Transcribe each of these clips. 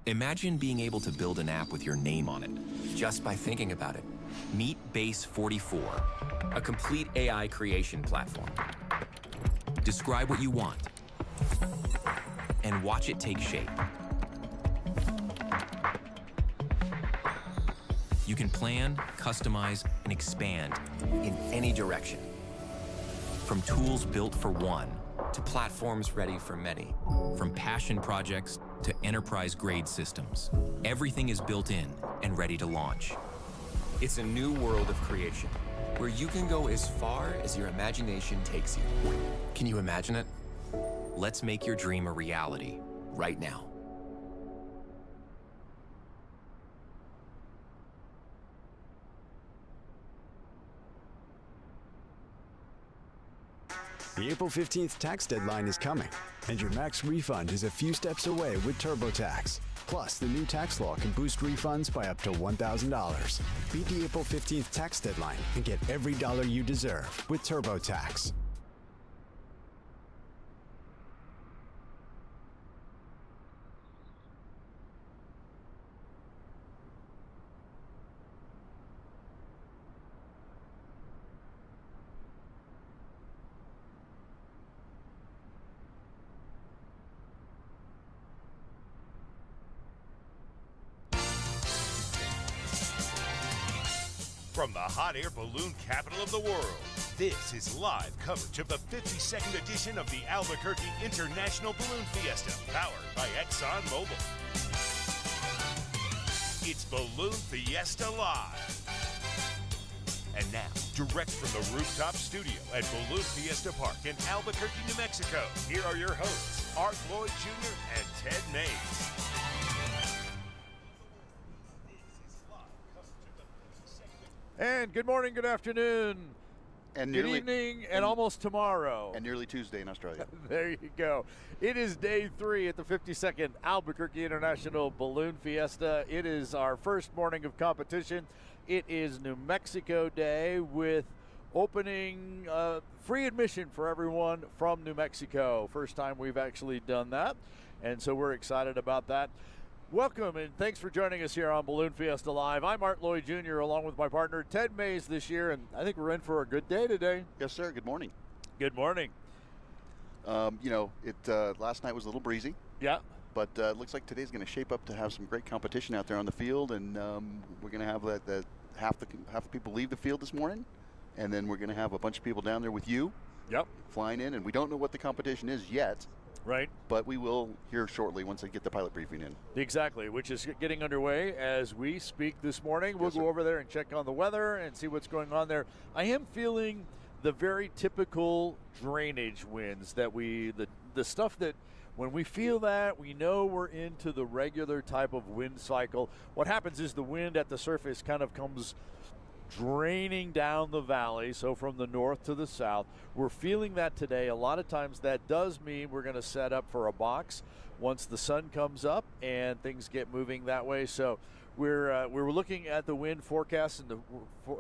Imagine being able to build an app with your name on it, just by thinking about it. Meet Base 44, a complete AI creation platform. Describe what you want, and watch it take shape. You can plan, customize, and expand in any direction. From tools built for one, to platforms ready for many. From passion projects to enterprise-grade systems. Everything is built in and ready to launch. It's a new world of creation, where you can go as far as your imagination takes you. Can you imagine it? Let's make your dream a reality, right now. The April 15th tax deadline is coming, and your max refund is a few steps away with TurboTax. Plus, the new tax law can boost refunds by up to $1,000. Beat the April 15th tax deadline and get every dollar you deserve with TurboTax. From the hot air balloon capital of the world, this is live coverage of the 52nd edition of the Albuquerque International Balloon Fiesta, powered by ExxonMobil. It's Balloon Fiesta Live. And now, direct from the rooftop studio at Balloon Fiesta Park in Albuquerque, New Mexico, here are your hosts, Art Lloyd Jr. and Ted Mays. And good morning, good afternoon, and good evening, and almost tomorrow. And nearly Tuesday in Australia. There you go. It is day 3 at the 52nd Albuquerque International Balloon Fiesta. It is our first morning of competition. It is New Mexico Day with opening free admission for everyone from New Mexico. First time we've actually done that, and so we're excited about that. Welcome, and thanks for joining us here on Balloon Fiesta Live. I'm Art Lloyd Jr. along with my partner Ted Mays this year, and I think we're in for a good day today. Yes, sir. Good morning. Good morning. Last night was a little breezy. Yeah. But it looks like today's going to shape up to have some great competition out there on the field, and we're going to have half the people leave the field this morning, and then we're going to have a bunch of people down there with you. Yep. Flying in, and we don't know what the competition is yet. Right. But we will hear shortly once I get the pilot briefing in. Exactly, which is getting underway as we speak this morning. We'll go over there and check on the weather and see what's going on there. I am feeling the very typical drainage winds that the stuff that when we feel that, we know we're into the regular type of wind cycle. What happens is the wind at the surface kind of comes draining down the valley, so from the north to the south. We're feeling that today. A lot of times that does mean we're going to set up for a box once the sun comes up and things get moving that way. So we're looking at the wind forecast and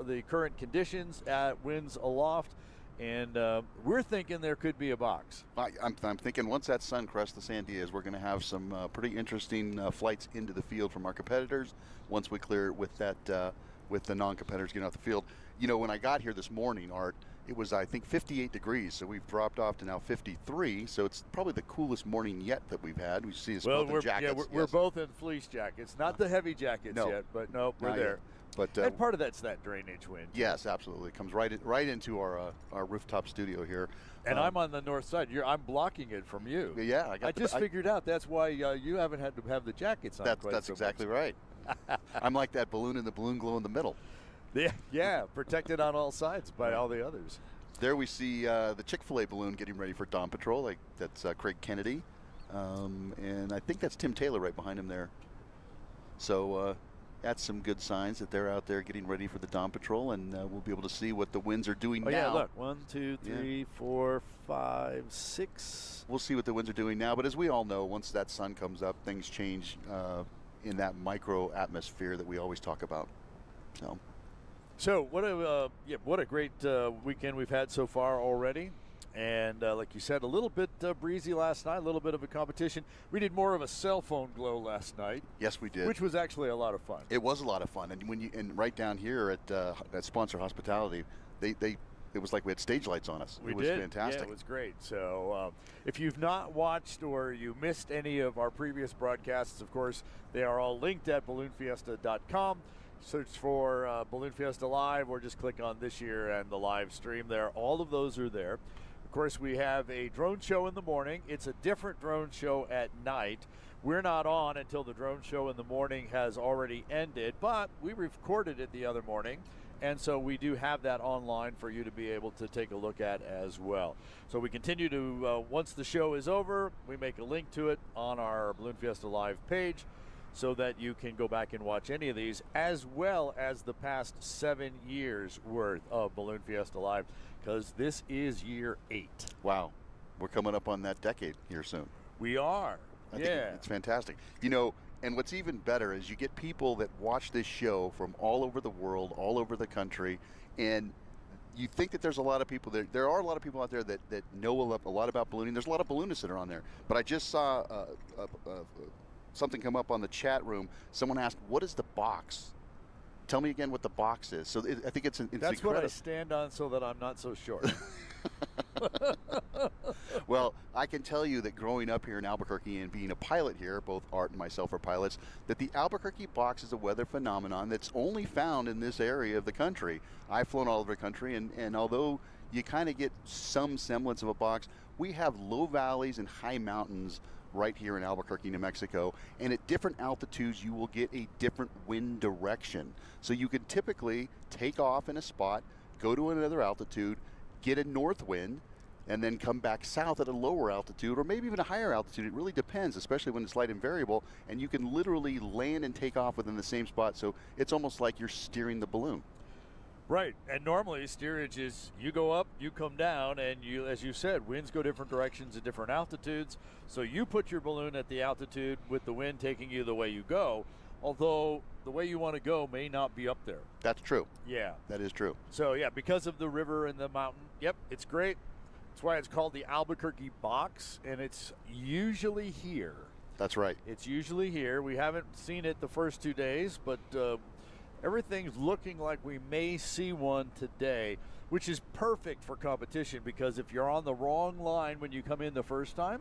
the current conditions at winds aloft, and we're thinking there could be a box. I'm thinking once that sun crests the Sandias, we're going to have some pretty interesting flights into the field from our competitors once we clear it with that with the non-competitors getting off the field. You know, when I got here this morning, Art, it was, I think, 58 degrees, so we've dropped off to now 53, so it's probably the coolest morning yet that we've had. We see us both in jackets. Yeah, we're both in fleece jackets. Not the heavy jackets yet, but no, we're there. But and part of that's that drainage wind. Yes, absolutely. It comes right into our rooftop studio here. And I'm on the north side. I'm blocking it from you. Yeah, I just figured out that's why you haven't had to have the jackets on. That's exactly right. I'm like that balloon in the balloon glow in the middle. Yeah, protected on all sides by all the others. There we see the Chick-fil-A balloon getting ready for Dawn Patrol. That's Craig Kennedy. And I think that's Tim Taylor right behind him there. So that's some good signs that they're out there getting ready for the Dawn Patrol, and we'll be able to see what the winds are doing now. Yeah, look, 1, 2, 3, 4, 5, 6. We'll see what the winds are doing now, but as we all know, once that sun comes up, things change in that micro atmosphere that we always talk about. So what a great weekend we've had so far already. And like you said, a little bit breezy last night, a little bit of a competition. We did more of a cell phone glow last night. Yes, we did. Which was actually a lot of fun. It was a lot of fun. And right down here at Sponsor Hospitality, it was like we had stage lights on us. It was fantastic. Yeah, it was great. So if you've not watched or you missed any of our previous broadcasts, of course, they are all linked at balloonfiesta.com. Search for Balloon Fiesta Live or just click on this year and the live stream there. All of those are there. Of course, we have a drone show in the morning. It's a different drone show at night. We're not on until the drone show in the morning has already ended, but we recorded it the other morning. And so we do have that online for you to be able to take a look at as well. So we continue to, once the show is over, we make a link to it on our Balloon Fiesta Live page so that you can go back and watch any of these, as well as the past 7 years worth of Balloon Fiesta Live, because this is year 8. Wow. We're coming up on that decade here soon. We are. I think it's fantastic. And what's even better is you get people that watch this show from all over the world, all over the country, and you think that there's a lot of people there. There are a lot of people out there that know a lot about ballooning. There's a lot of balloonists that are on there. But I just saw something come up on the chat room. Someone asked, what is the box? Tell me again what the box is. So I think it's That's incredible. what I stand on so that I'm not so short. Well, I can tell you that growing up here in Albuquerque and being a pilot here, both Art and myself are pilots, that the Albuquerque box is a weather phenomenon that's only found in this area of the country. I've flown all over the country, and although you kind of get some semblance of a box, we have low valleys and high mountains right here in Albuquerque, New Mexico, and at different altitudes you will get a different wind direction. So you can typically take off in a spot, go to another altitude, get a north wind, and then come back south at a lower altitude or maybe even a higher altitude. It really depends, especially when it's light and variable, and you can literally land and take off within the same spot, so it's almost like you're steering the balloon. Right, and normally steerage is you go up, you come down, and you, as you said, winds go different directions at different altitudes, so you put your balloon at the altitude with the wind taking you the way you go, although the way you want to go may not be up there. That's true. Yeah. That is true. So, yeah, because of the river and the mountain, yep, it's great. That's why it's called the Albuquerque box, and it's usually here. That's right. It's usually here. We haven't seen it the first 2 days, but everything's looking like we may see one today, which is perfect for competition because if you're on the wrong line when you come in the first time,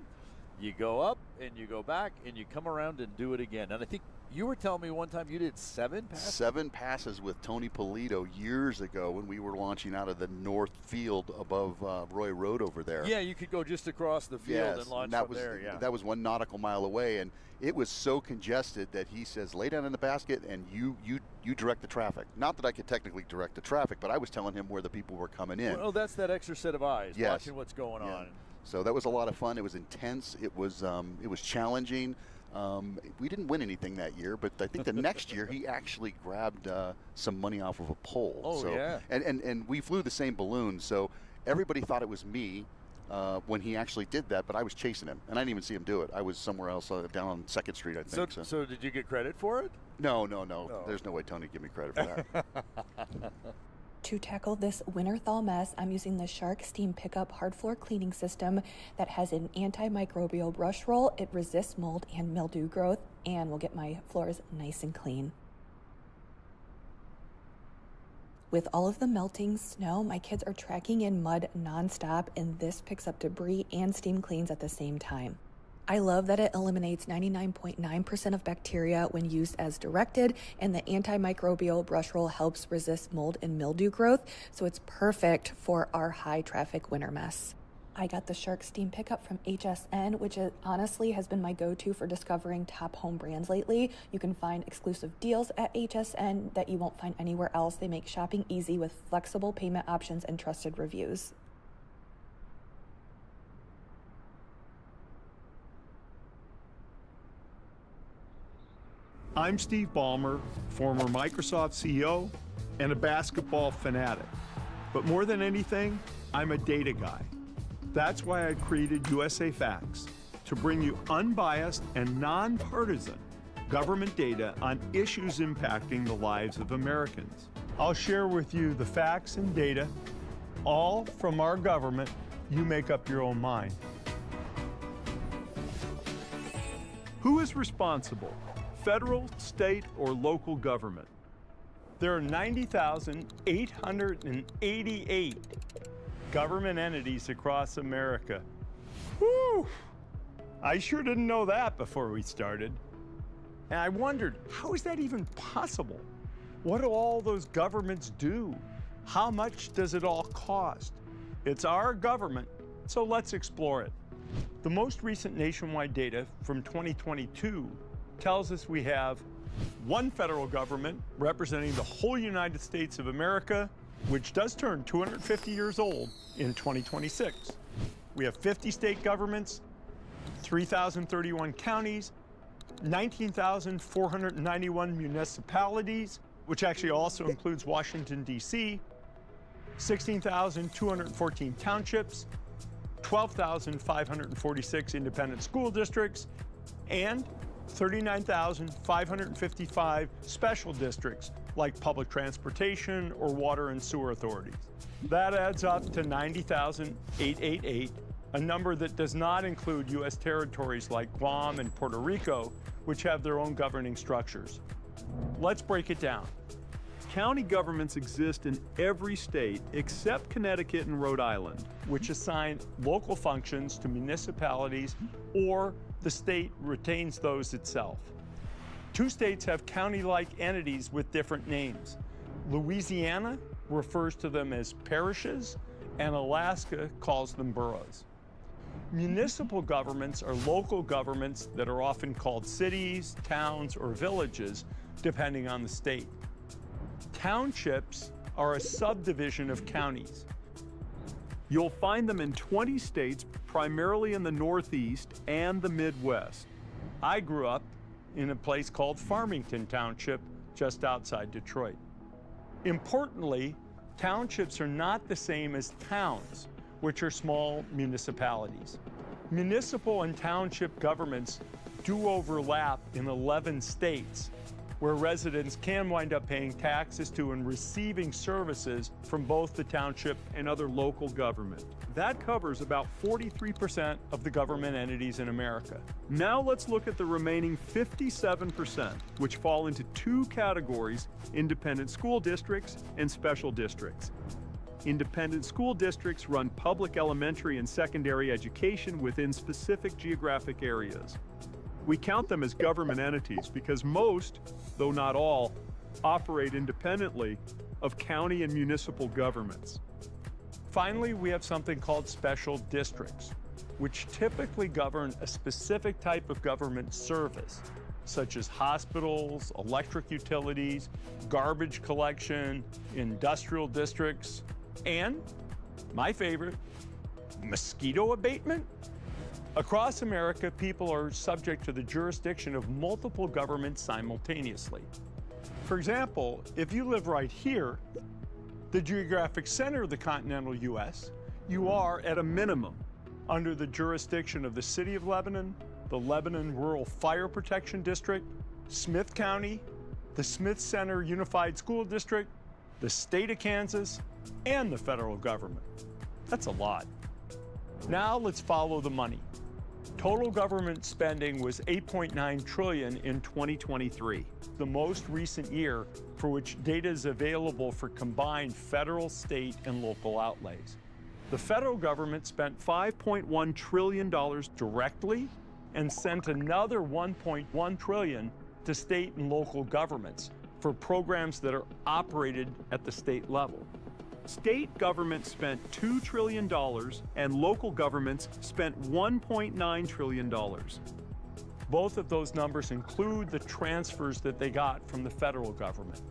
you go up and you go back and you come around and do it again. And I think you were telling me one time you did 7 passes? 7 passes with Tony Polito years ago when we were launching out of the north field above Roy Road over there. Yeah, you could go just across the field and launch from there. Yeah, that was 1 nautical mile away, and it was so congested that he says, lay down in the basket and you direct the traffic. Not that I could technically direct the traffic, but I was telling him where the people were coming in. Well, that's that extra set of eyes, watching what's going on. So that was a lot of fun. It was intense. It was challenging. We didn't win anything that year, but I think the next year he actually grabbed some money off of a pole. Oh, yeah. And we flew the same balloon, so everybody thought it was me when he actually did that, but I was chasing him, and I didn't even see him do it. I was somewhere else down on 2nd Street, I think. So did you get credit for it? No. There's no way Tony would give me credit for that. To tackle this winter thaw mess, I'm using the Shark Steam Pickup hard floor cleaning system that has an antimicrobial brush roll. It resists mold and mildew growth and will get my floors nice and clean. With all of the melting snow, my kids are tracking in mud nonstop, and this picks up debris and steam cleans at the same time. I love that it eliminates 99.9% of bacteria when used as directed, and the antimicrobial brush roll helps resist mold and mildew growth, so it's perfect for our high traffic winter mess. I got the Shark Steam Pickup from HSN, which honestly has been my go-to for discovering top home brands lately. You can find exclusive deals at HSN that you won't find anywhere else. They make shopping easy with flexible payment options and trusted reviews. I'm Steve Ballmer, former Microsoft CEO and a basketball fanatic. But more than anything, I'm a data guy. That's why I created USA Facts, to bring you unbiased and nonpartisan government data on issues impacting the lives of Americans. I'll share with you the facts and data, all from our government, You make up your own mind. Who is responsible? Federal, state, or local government? There are 90,888 government entities across America. Whew! I sure didn't know that before we started. And I wondered, how is that even possible? What do all those governments do? How much does it all cost? It's our government, so let's explore it. The most recent nationwide data from 2022 tells us we have one federal government representing the whole United States of America, which does turn 250 years old in 2026. We have 50 state governments, 3,031 counties, 19,491 municipalities, which actually also includes Washington, D.C., 16,214 townships, 12,546 independent school districts, and 39,555 special districts like public transportation or water and sewer authorities. That adds up to 90,888, a number that does not include U.S. territories like Guam and Puerto Rico, which have their own governing structures. Let's break it down. County governments exist in every state except Connecticut and Rhode Island, which assign local functions to municipalities or the state retains those itself. Two states have county-like entities with different names. Louisiana refers to them as parishes, and Alaska calls them boroughs. Municipal governments are local governments that are often called cities, towns, or villages, depending on the state. Townships are a subdivision of counties. You'll find them in 20 states, primarily in the Northeast and the Midwest. I grew up in a place called Farmington Township, just outside Detroit. Importantly, townships are not the same as towns, which are small municipalities. Municipal and township governments do overlap in 11 states, where residents can wind up paying taxes to and receiving services from both the township and other local government. That covers about 43% of the government entities in America. Now let's look at the remaining 57%, which fall into two categories: independent school districts and special districts. Independent school districts run public elementary and secondary education within specific geographic areas. We count them as government entities because most, though not all, operate independently of county and municipal governments. Finally, we have something called special districts, which typically govern a specific type of government service, such as hospitals, electric utilities, garbage collection, industrial districts, and, my favorite, mosquito abatement. Across America, people are subject to the jurisdiction of multiple governments simultaneously. For example, if you live right here, the geographic center of the continental U.S., you are, at a minimum, under the jurisdiction of the City of Lebanon, the Lebanon Rural Fire Protection District, Smith County, the Smith Center Unified School District, the state of Kansas, and the federal government. That's a lot. Now let's follow the money. Total government spending was $8.9 trillion in 2023, the most recent year for which data is available for combined federal, state, and local outlays. The federal government spent $5.1 trillion directly and sent another $1.1 trillion to state and local governments for programs that are operated at the state level. State governments spent $2 trillion and local governments spent $1.9 trillion. Both of those numbers include the transfers that they got from the federal government.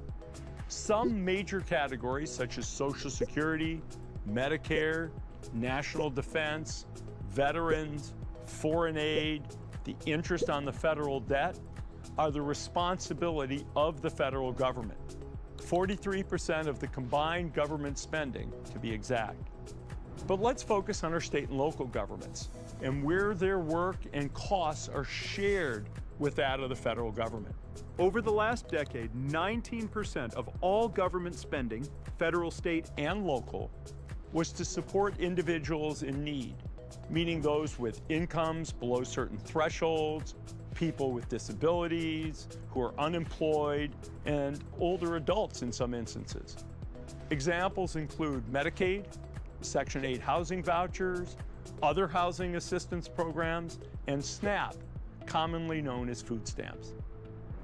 Some major categories, such as Social Security, Medicare, national defense, veterans, foreign aid, the interest on the federal debt, are the responsibility of the federal government. 43% of the combined government spending, to be exact. But let's focus on our state and local governments and where their work and costs are shared with that of the federal government. Over the last decade, 19% of all government spending, federal, state, and local, was to support individuals in need, meaning those with incomes below certain thresholds, people with disabilities, who are unemployed, and older adults in some instances. Examples include Medicaid, Section 8 housing vouchers, other housing assistance programs, and SNAP, commonly known as food stamps.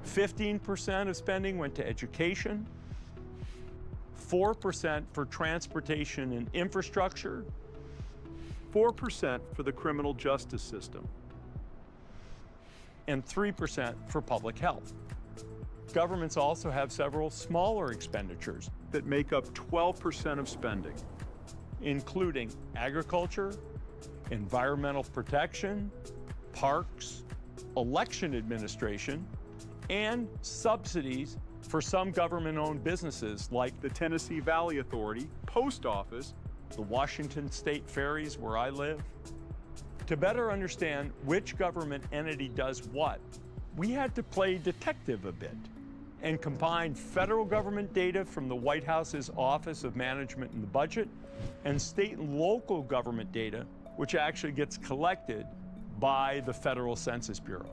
15% of spending went to education, 4% for transportation and infrastructure, 4% for the criminal justice system, and 3% for public health. Governments also have several smaller expenditures, that make up 12% of spending. including agriculture, environmental protection, parks, election administration, and subsidies for some government-owned businesses like The Tennessee Valley Authority, Post Office, the Washington State Ferries, where I live. To better understand which government entity does what, we had to play detective a bit and combine federal government data from the White House's Office of Management and the Budget and state and local government data, which actually gets collected by the Federal Census Bureau.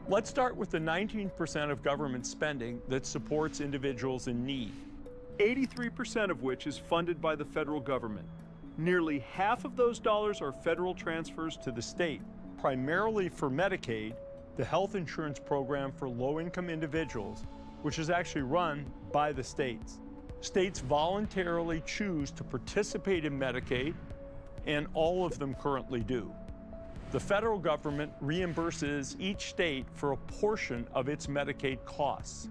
Let's start with the 19% of government spending that supports individuals in need. 83% of which is funded by the federal government. Nearly half of those dollars are federal transfers To the state, primarily for Medicaid, the health insurance program for low-income individuals, which is actually run by the states. States voluntarily choose to participate in Medicaid, and all of them currently do. The federal government reimburses each state for a portion of its Medicaid costs.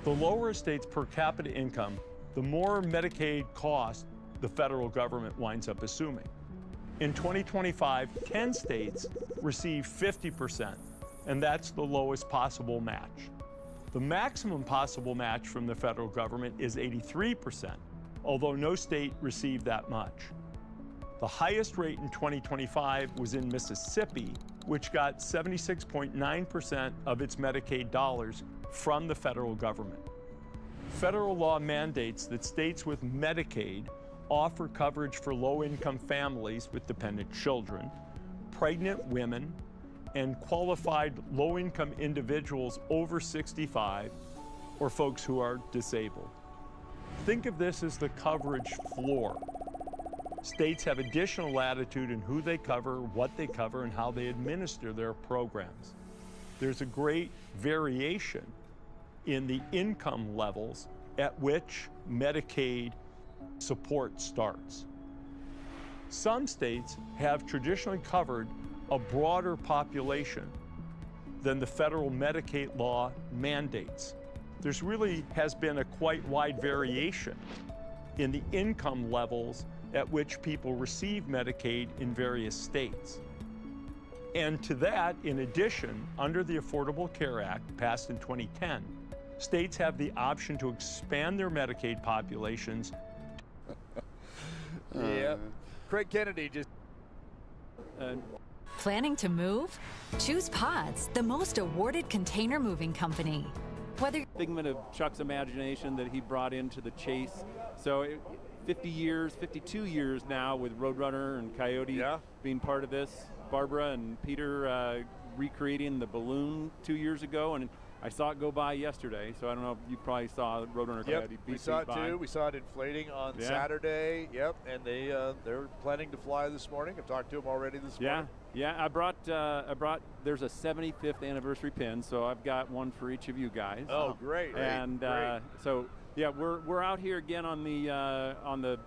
The lower a state's per capita income, the more Medicaid cost the federal government winds up assuming. In 2025, 10 states receive 50%, and that's the lowest possible match. The maximum possible match from the federal government is 83%, although no state received that much. The highest rate in 2025 was in Mississippi, which got 76.9% of its Medicaid dollars from the federal government. Federal law mandates that states with Medicaid offer coverage for low-income families with dependent children, pregnant women, and qualified low-income individuals over 65, or folks who are disabled. Think of this as the coverage floor. States have additional latitude in who they cover, what they cover, and how they administer their programs. There's a great variation in the income levels at which Medicaid support starts. Some states have traditionally covered a broader population than the federal Medicaid law mandates. There's really has been a quite wide variation in the income levels at which people receive Medicaid in various states. And to that, in addition, under the Affordable Care Act, passed in 2010, states have the option to expand their Medicaid populations. Yeah. Craig Kennedy just... Planning to move? Choose Pods, the most awarded container moving company. Whether Figment of Chuck's imagination that he brought into the chase. So 52 years now with Roadrunner and Coyote being part of this. Barbara and Peter recreating the balloon 2 years ago, and I saw it go by yesterday, so I don't know if you probably saw Roadrunner Coyote. We saw it too. We saw it inflating on Saturday. Yep, and they're planning to fly this morning. I've talked to them already this morning. Yeah. I brought. There's a 75th anniversary pin, so I've got one for each of you guys. Oh, great! And great. So yeah, we're out here again on the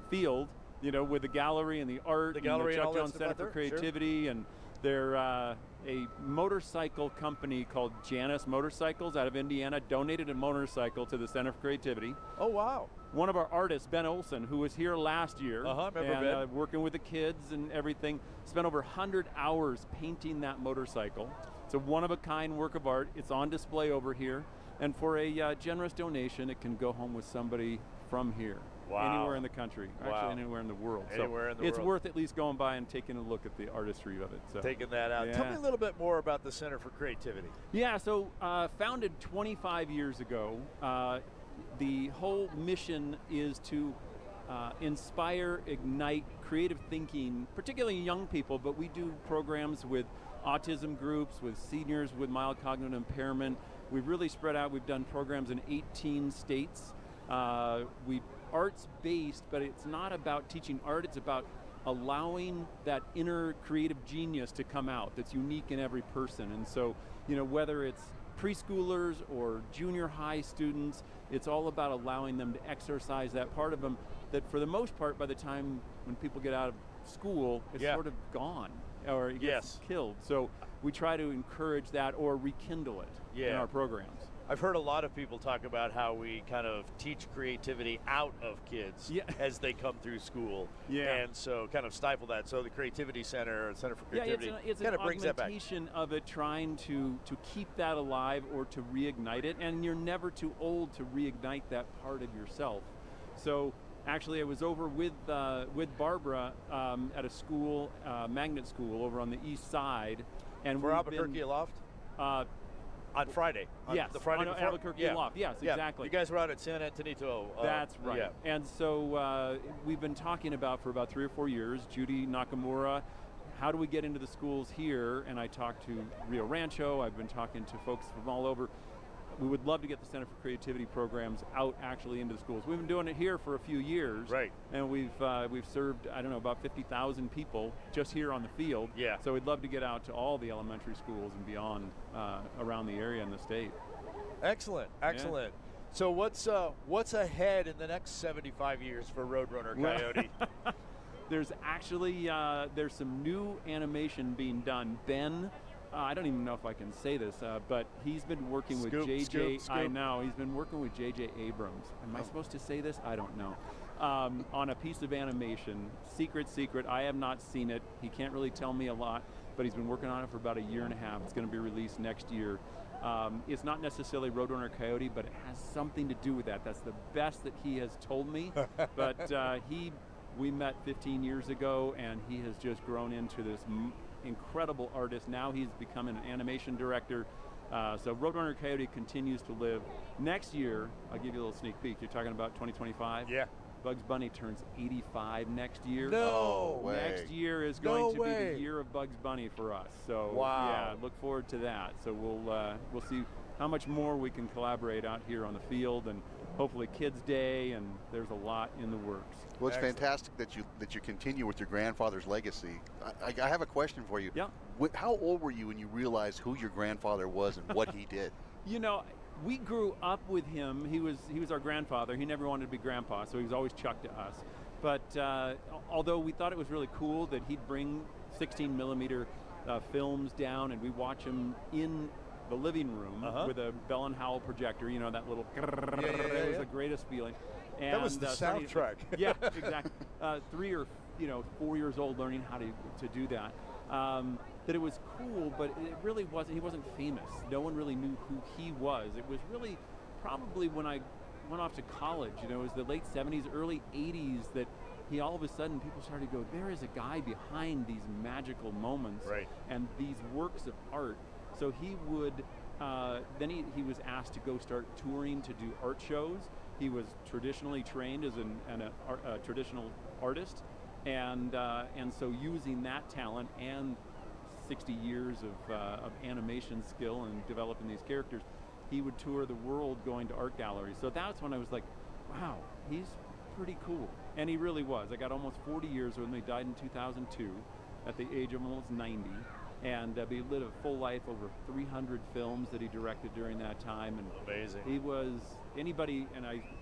field, you know, with the gallery and the art, the gallery and the Chuck and all Jones that Center stuff for Creativity, and they're a motorcycle company called Janus Motorcycles out of Indiana donated a motorcycle to the Center for Creativity. Oh, wow. One of our artists, Ben Olson, who was here last year, remember Ben. Working with the kids and everything, spent over 100 hours painting that motorcycle. It's a one-of-a-kind work of art. It's on display over here. And for a generous donation, it can go home with somebody from here. Wow. Anywhere in the country, actually anywhere in the world. Anywhere in the it's world. worth at least going by and taking a look at the artistry of it. So taking that out. Tell me a little bit more about the Center for Creativity. Yeah, so founded 25 years ago, the whole mission is to inspire, ignite creative thinking, particularly young people, but we do programs with autism groups, with seniors with mild cognitive impairment. We've really spread out. We've done programs in 18 states. Arts-based, but it's not about teaching art, it's about allowing that inner creative genius to come out that's unique in every person. And so, whether it's preschoolers or junior high students, it's all about allowing them to exercise that part of them that for the most part, by the time when people get out of school, it's sort of gone or it gets killed. So we try to encourage that or rekindle it in our programs. I've heard a lot of people talk about how we kind of teach creativity out of kids as they come through school. And so kind of stifle that. So the Creativity Center, Center for Creativity, it's kind of brings that back. It's an augmentation of it, trying to keep that alive or to reignite it. And you're never too old to reignite that part of yourself. So actually, I was over with Barbara at a school, magnet school over on the east side. And for Albuquerque Loft? On Friday. The Friday before? Albuquerque Loft. Yes, exactly. You guys were out at San Antonio. That's right. And so we've been talking about for about 3 or 4 years, Judy Nakamura, how do we get into the schools here? And I talked to Rio Rancho. I've been talking to folks from all over. We would love to get the Center for Creativity programs out actually into the schools. We've been doing it here for a few years. Right. And we've served, I don't know, about 50,000 people just here on the field. Yeah. So we'd love to get out to all the elementary schools and beyond around the area and the state. Excellent, excellent. Yeah. So what's ahead in the next 75 years for Roadrunner Coyote? There's actually, there's some new animation being done. Ben, I don't even know if I can say this, but he's been working with J.J. I know, he's been working with J.J. Abrams. Am I supposed to say this? I don't know. On a piece of animation, secret. I have not seen it. He can't really tell me a lot, but he's been working on it for about 1.5 years. It's going to be released next year. It's not necessarily Roadrunner Coyote, but it has something to do with that. That's the best that he has told me. But we met 15 years ago, and he has just grown into this incredible artist. Now he's becoming an animation director. So Roadrunner Coyote continues to live. Next year, I'll give you a little sneak peek. You're talking about 2025? Yeah. Bugs Bunny turns 85 next year. No way. Next year is going to be the year of Bugs Bunny for us. So yeah, look forward to that. So we'll see how much more we can collaborate out here on the field, and hopefully Kids Day, and there's a lot in the works. Well, it's fantastic that you continue with your grandfather's legacy. I have a question for you. Yeah. How old were you when you realized who your grandfather was and what he did? We grew up with him. He was our grandfather. He never wanted to be grandpa, so he was always Chuck to us. But although we thought it was really cool that he'd bring 16 millimeter films down, and we watch them in the living room with a Bell & Howell projector, that little it was the greatest feeling. And that was the soundtrack. Yeah, exactly. 3 or 4 years old, learning how to do that. That it was cool, but it really wasn't. He wasn't famous. No one really knew who he was. It was really probably when I went off to college. It was the late 70s, early 80s that he all of a sudden people started to go, there is a guy behind these magical moments and these works of art. So he would, then he was asked to go start touring to do art shows. He was traditionally trained as a traditional artist, and so using that talent and 60 years of animation skill and developing these characters, he would tour the world going to art galleries. So that's when I was like, wow, he's pretty cool. And he really was. I got almost 40 years with him. He died in 2002 at the age of almost 90. And he lived a full life, over 300 films that he directed during that time. And amazing. He was,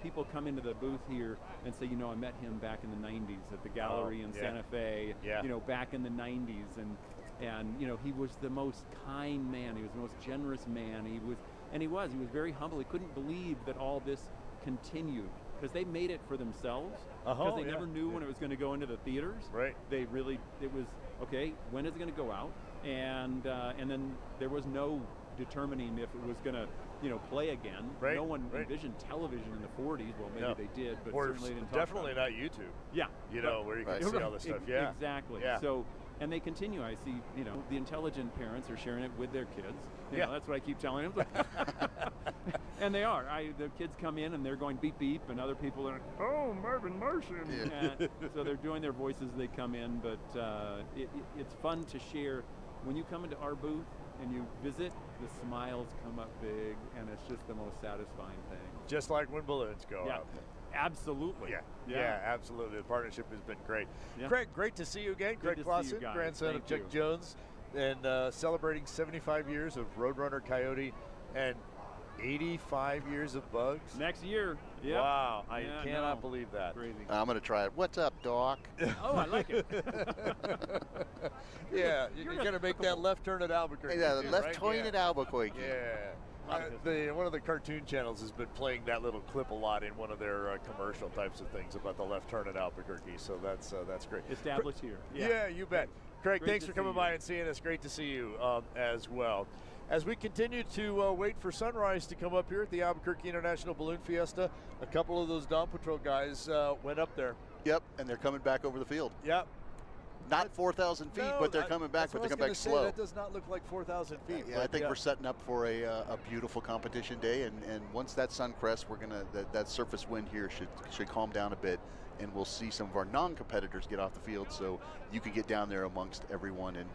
people come into the booth here and say, I met him back in the 90s at the gallery in Santa Fe, back in the 90s. And he was the most kind man. He was the most generous man. He was very humble. He couldn't believe that all this continued, because they made it for themselves, because they never knew when it was going to go into the theaters. Right. It was, okay, when is it going to go out? And then there was no determining if it was going to, play again. Right. No one envisioned television in the 40s. Well, maybe they did, but or certainly didn't talk definitely about not YouTube. Yeah. Where you can see all this stuff. Yeah. Exactly. Yeah. So And they continue. I see, the intelligent parents are sharing it with their kids. You Yeah. know, that's what I keep telling them. And they are. The kids come in and they're going beep beep, and other people are, oh, Marvin Martian. Yeah. So they're doing their voices as they come in, but it's fun to share. When you come into our booth and you visit, the smiles come up big, and it's just the most satisfying thing. Just like when balloons go up. Absolutely. Yeah, absolutely. The partnership has been great. Yeah. Craig, great to see you again. Good Craig to see you Clausen, guys. grandson Thank of Chuck you. Jones, and celebrating 75 years of Roadrunner Coyote and 85 years of Bugs. Next year. Yeah. Wow, I Yeah, cannot no. believe that. Crazy. I'm going to try it. What's up, Doc? Oh, I like it. Yeah, you're going to make that left turn at Albuquerque. Yeah, the too, left right? turn Yeah. at Albuquerque. Yeah. One of the cartoon channels has been playing that little clip a lot in one of their commercial types of things about the left turn at Albuquerque. So that's great. Established here. Yeah, you bet. Craig, Great thanks to for coming see by you. and seeing us. Great to see you as well. As we continue to wait for sunrise to come up here at the Albuquerque International Balloon Fiesta, a couple of those Dawn Patrol guys went up there. Yep, and they're coming back over the field. Yep. Not 4,000 feet, but they're coming back, but they're coming back slow. That does not look like 4,000 feet. Yeah, I think we're setting up for a beautiful competition day, and once that sun crests, we're gonna that surface wind here should calm down a bit, and we'll see some of our non-competitors get off the field, so you can get down there amongst everyone and.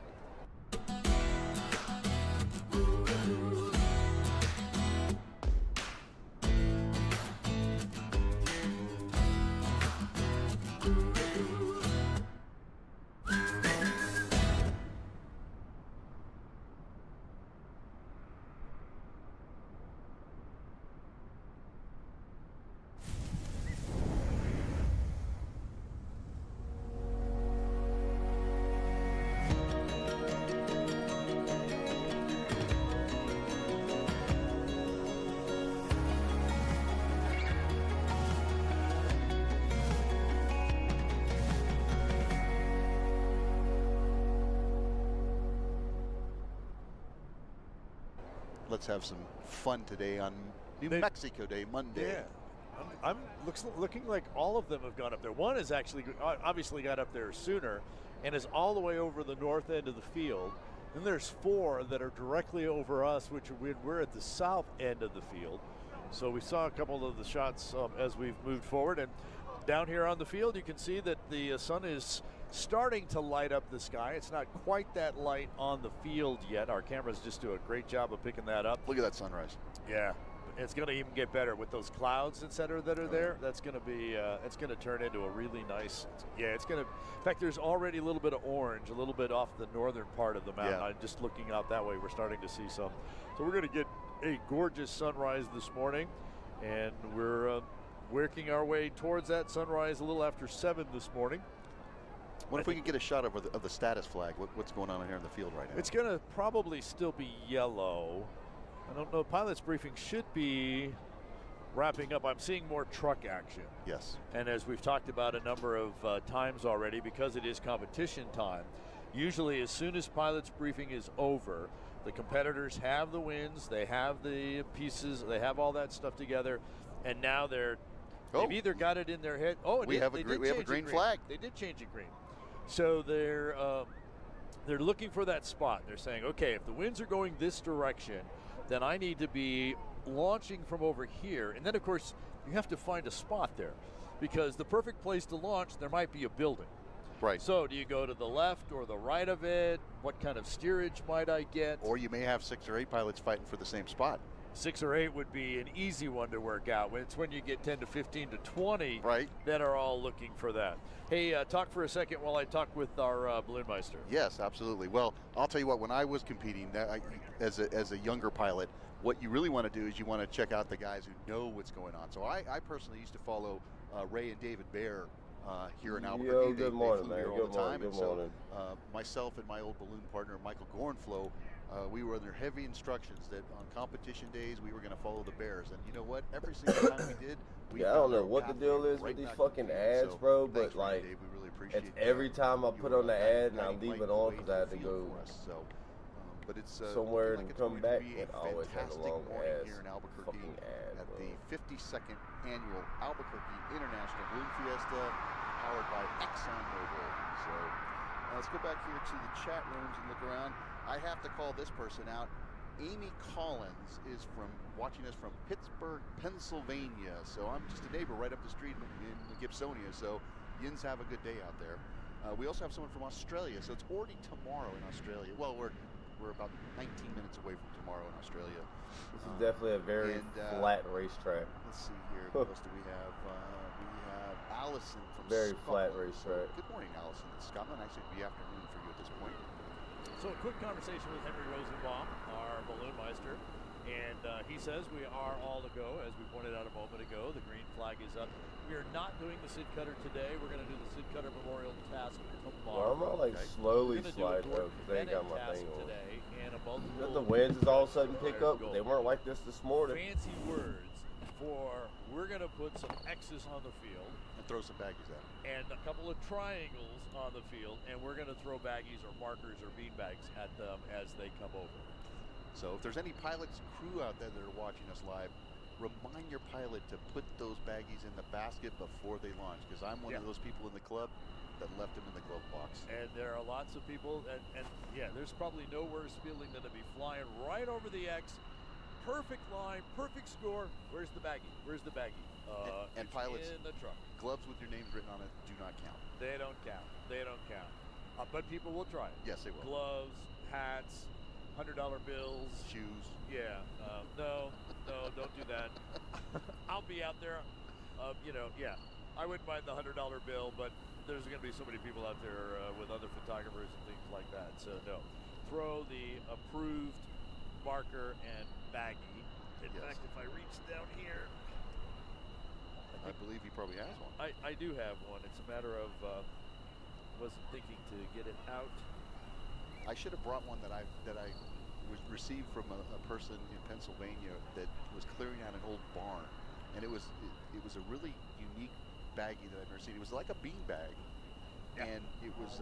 Let's have some fun today on New Mexico Day, Monday. Yeah, I'm looking like all of them have gone up there. One has actually obviously got up there sooner and is all the way over the north end of the field. Then there's 4 that are directly over us, which we're at the south end of the field. So we saw a couple of the shots as we've moved forward. And down here on the field, you can see that the sun is starting to light up the sky. It's not quite that light on the field yet. Our cameras just do a great job of picking that up. Look at that sunrise. Yeah, it's going to even get better with those clouds, et cetera, that are there. That's going to be, it's going to turn into a really nice, it's going to, in fact, there's already a little bit of orange, a little bit off the northern part of the mountain. Yeah. I'm just looking out that way, we're starting to see some. So we're going to get a gorgeous sunrise this morning, and we're working our way towards that sunrise a little after 7 this morning. What if we can get a shot of the status flag? What's going on here in the field right now? It's going to probably still be yellow. I don't know. Pilot's briefing should be wrapping up. I'm seeing more truck action. Yes. And as we've talked about a number of times already, because it is competition time, usually as soon as pilot's briefing is over, the competitors have the wins, they have the pieces, they have all that stuff together, and now they've either got it in their head. Oh, we have a green flag. They did change it green. So they're looking for that spot. They're saying, okay, if the winds are going this direction, then I need to be launching from over here. And then, of course, you have to find a spot there, because the perfect place to launch, there might be a building. Right. So do you go to the left or the right of it? What kind of steerage might I get? Or you may have 6 or 8 pilots fighting for the same spot. 6 or 8 would be an easy one to work out. It's when you get 10 to 15 to 20 right. that are all looking for that. Hey, talk for a second while I talk with our Balloon Meister. Yes, absolutely. Well, I'll tell you what, when I was competing as a younger pilot, what you really want to do is you want to check out the guys who know what's going on. So I personally used to follow Ray and David Bear here in Albuquerque. Yo, good morning, man. Good morning. Good morning. Myself and my old balloon partner, Michael Gorenflow, we were under heavy instructions that on competition days we were going to follow the Bears. And you know what? Every single time we did, I don't know what the deal is with these fucking ads, bro, but like, we really appreciate it's every time I put on the ad and I leave it on because I have to go but it's somewhere and come back, it and always has a long ass here in Albuquerque fucking ad, at bro. the 52nd annual Albuquerque International Balloon Fiesta, powered by ExxonMobil. So Let's go back here to the chat rooms and look around. I have to call this person out. Amy Collins is watching us from Pittsburgh, Pennsylvania. So I'm just a neighbor right up the street in Gibsonia. So yins have a good day out there. We also have someone from Australia. So it's already tomorrow in Australia. Well, we're about 19 minutes away from tomorrow in Australia. This is definitely a very flat racetrack. Let's see here. What else do we have? We have Allison from very Scotland. Flat racetrack. Good morning, Allison in Scotland. Actually, it'd be afternoon for you at this point. So a quick conversation with Henry Rosenbaum, our balloon meister, and he says we are all to go, as we pointed out a moment ago. The green flag is up. We are not doing the Sid Cutter today. We're going to do the Sid Cutter Memorial Task tomorrow. Well, I'm gonna slowly slide though, because they ain't got my thing on. Today, and the winds is all of a sudden pick up. They weren't like this morning. Fancy words for we're going to put some X's on the field. And throw some baggies at them. And a couple of triangles on the field, and we're going to throw baggies or markers or beanbags at them as they come over. So if there's any pilots crew out there that are watching us live, remind your pilot to put those baggies in the basket before they launch, because I'm one of those people in the club that left them in the glove box. And there are lots of people, and yeah, there's probably no worse feeling than to be flying right over the X. Perfect line, perfect score. Where's the baggie? Where's the baggie? And pilots, in the truck. Gloves with your names written on it do not count. They don't count. They don't count. But people will try it. Yes, they will. Gloves, hats, $100 bills, shoes. Yeah. No, don't do that. I'll be out there. Yeah. I wouldn't mind the $100 bill, but there's going to be so many people out there with other photographers and things like that. So no, throw the approved marker and baggie. In fact, if I reach down here, I believe he probably has one. I do have one. It's a matter of wasn't thinking to get it out. I should have brought one that I was received from a person in Pennsylvania that was clearing out an old barn, and it was a really unique baggie that I've never seen. It was like a bean bag, and it was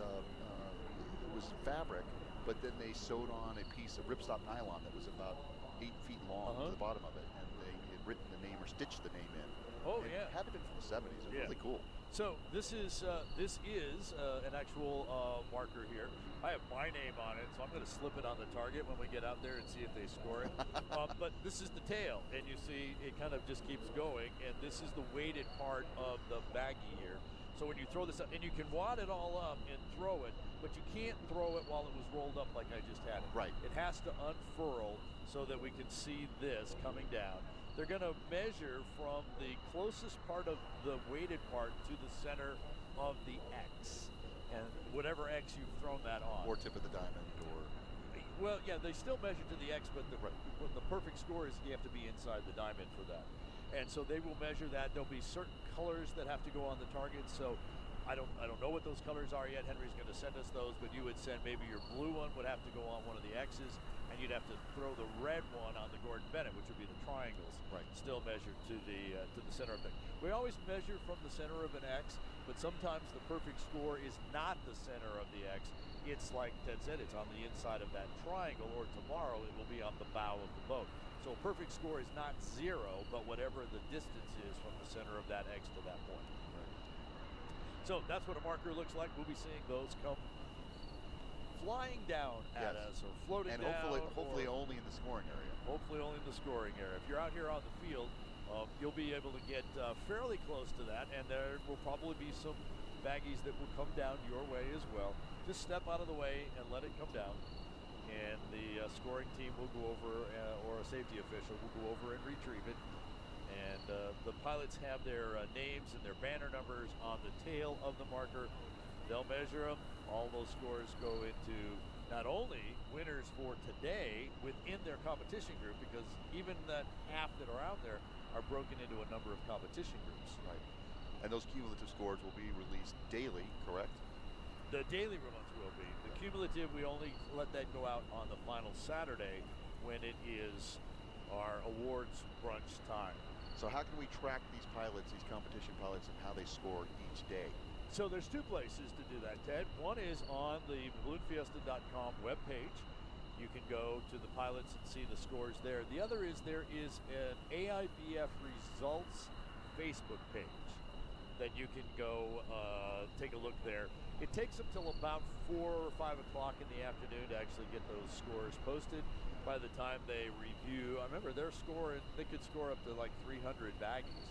fabric, but then they sewed on a piece of ripstop nylon that was about 8 feet long to the bottom of it, and they had written the name or stitched the name in. Oh, and yeah. It had to have been from the 70s. It was really cool. So this is an actual marker here. I have my name on it, so I'm going to slip it on the target when we get out there and see if they score it. But this is the tail, and you see it kind of just keeps going, and this is the weighted part of the baggie here. So when you throw this up, and you can wad it all up and throw it, but you can't throw it while it was rolled up like I just had it. Right. It has to unfurl so that we can see this coming down. They're going to measure from the closest part of the weighted part to the center of the X, and whatever X you've thrown that on. Or tip of the diamond, or... Well, yeah, they still measure to the X, but the perfect score is you have to be inside the diamond for that. And so they will measure that. There'll be certain colors that have to go on the target. So I don't know what those colors are yet. Henry's going to send us those, but you would send maybe your blue one would have to go on one of the X's, and you'd have to throw the red one on the Gordon Bennett, which would be the triangles. Right. Still measured to the center of the X. We always measure from the center of an X, but sometimes the perfect score is not the center of the X. It's like Ted said, it's on the inside of that triangle, or tomorrow it will be on the bow of the boat. So a perfect score is not 0, but whatever the distance is from the center of that X to that point. Right. So that's what a marker looks like. We'll be seeing those come flying down at us or floating and down. hopefully only in the scoring area. Hopefully only in the scoring area. If you're out here on the field, you'll be able to get fairly close to that, and there will probably be some baggies that will come down your way as well. Just step out of the way and let it come down, and the scoring team will go over, or a safety official will go over and retrieve it. And the pilots have their names and their banner numbers on the tail of the marker. They'll measure them. All those scores go into not only winners for today within their competition group, because even that half that are out there are broken into a number of competition groups. Right. And those cumulative scores will be released daily, correct? The daily runs will be. The cumulative, we only let that go out on the final Saturday when it is our awards brunch time. So how can we track these pilots, these competition pilots, and how they score each day? So there's two places to do that, Ted. One is on the balloonfiesta.com webpage. You can go to the pilots and see the scores there. The other is there is an AIBF results Facebook page. then you can go take a look there. It takes them till about 4 or 5 o'clock in the afternoon to actually get those scores posted. By the time they review, I remember their score, they could score up to like 300 baggies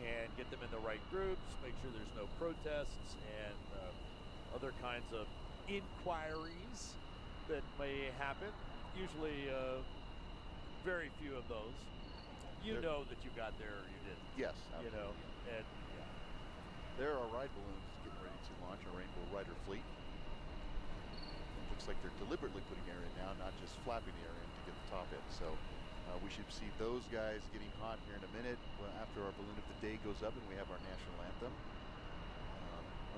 and get them in the right groups, make sure there's no protests and other kinds of inquiries that may happen. Usually very few of those. You know that you got there or you didn't. Yes, absolutely. You know, and there are ride balloons getting ready to launch a Rainbow Rider fleet. It looks like they're deliberately putting air in now, not just flapping the air in to get the top in. So we should see those guys getting hot here in a minute after our balloon of the day goes up and we have our national anthem.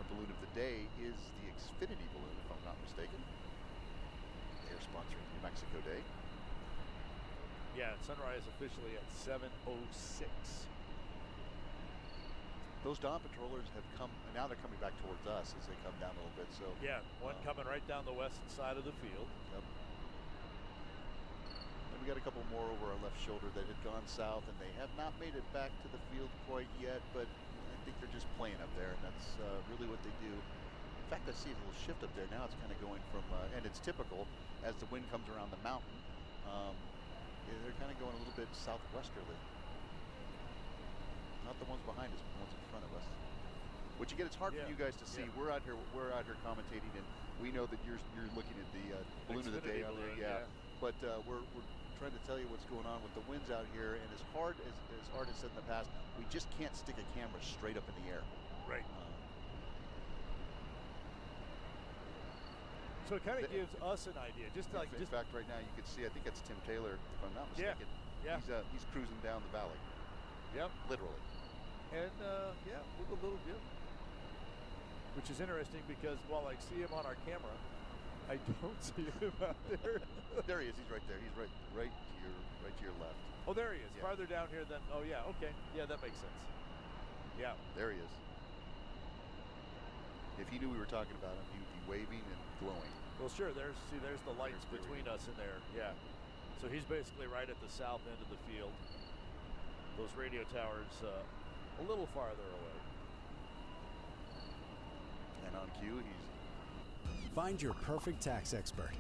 Our balloon of the day is the Xfinity balloon, if I'm not mistaken. They're sponsoring New Mexico Day. yeah, sunrise officially at 7:06. Those dawn patrollers have come, and now they're coming back towards us as they come down a little bit. So yeah, one coming right down the west side of the field. Yep. And we got a couple more over our left shoulder that had gone south, and they have not made it back to the field quite yet, but I think they're just playing up there, and that's really what they do. In fact, I see a little shift up there. Now it's kind of going from, and it's typical, as the wind comes around the mountain, they're kind of going a little bit southwesterly. Not the ones behind us, but the ones in front of us. Which again, it's hard for you guys to see. Yeah. We're out here commentating, and we know that you're looking at the balloon of the day on there. Yeah. But we're trying to tell you what's going on with the winds out here, and as hard as said in the past, we just can't stick a camera straight up in the air. Right. So it kind of gives us an idea. Just like in fact, right now you can see. I think that's Tim Taylor, if I'm not mistaken. Yeah. He's cruising down the valley. Yep. Literally. And with a little dip, which is interesting because while I see him on our camera, I don't see him out there. There he is. He's right there. He's right to your left. Oh, there he is. Yeah. Farther down here than. Oh yeah. Okay. Yeah, that makes sense. Yeah. There he is. If he knew we were talking about him, he would be waving and glowing. Well, sure. There's the lights between us and there. Yeah. So he's basically right at the south end of the field. Those radio towers a little farther away. And on cue, he's... Find your perfect tax expert,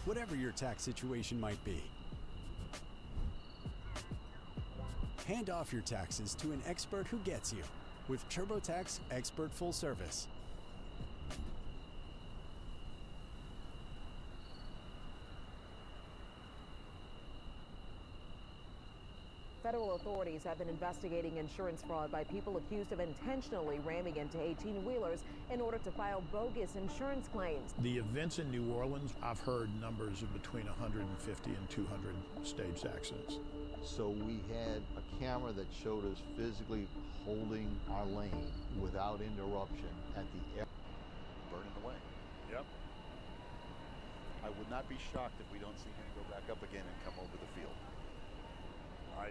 whatever your tax situation might be. Hand off your taxes to an expert who gets you with TurboTax Expert Full Service. Federal authorities have been investigating insurance fraud by people accused of intentionally ramming into 18-wheelers in order to file bogus insurance claims. The events in New Orleans, I've heard numbers of between 150 and 200 staged accidents. So we had a camera that showed us physically holding our lane without interruption at the air. Burning away. Yep. I would not be shocked if we don't see him go back up again and come over the field.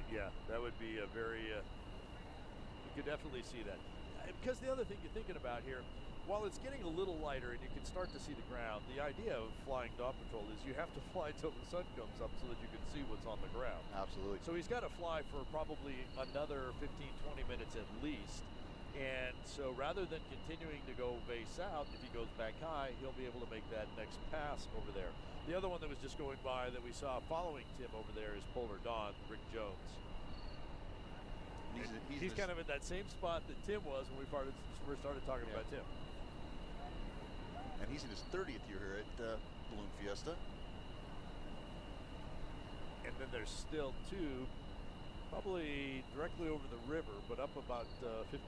Yeah, that would be a very, you could definitely see that. Because the other thing you're thinking about here, while it's getting a little lighter and you can start to see the ground, the idea of flying dawn patrol is you have to fly till the sun comes up so that you can see what's on the ground. Absolutely. So he's got to fly for probably another 15, 20 minutes at least. And so rather than continuing to go way south, if he goes back high, he'll be able to make that next pass over there. The other one that was just going by that we saw following Tim over there is Polar Dawn, Rick Jones. He's kind of in that same spot that Tim was when we first started talking about Tim. And he's in his 30th year here at Balloon Fiesta. And then there's still two, probably directly over the river, but up about 1,500,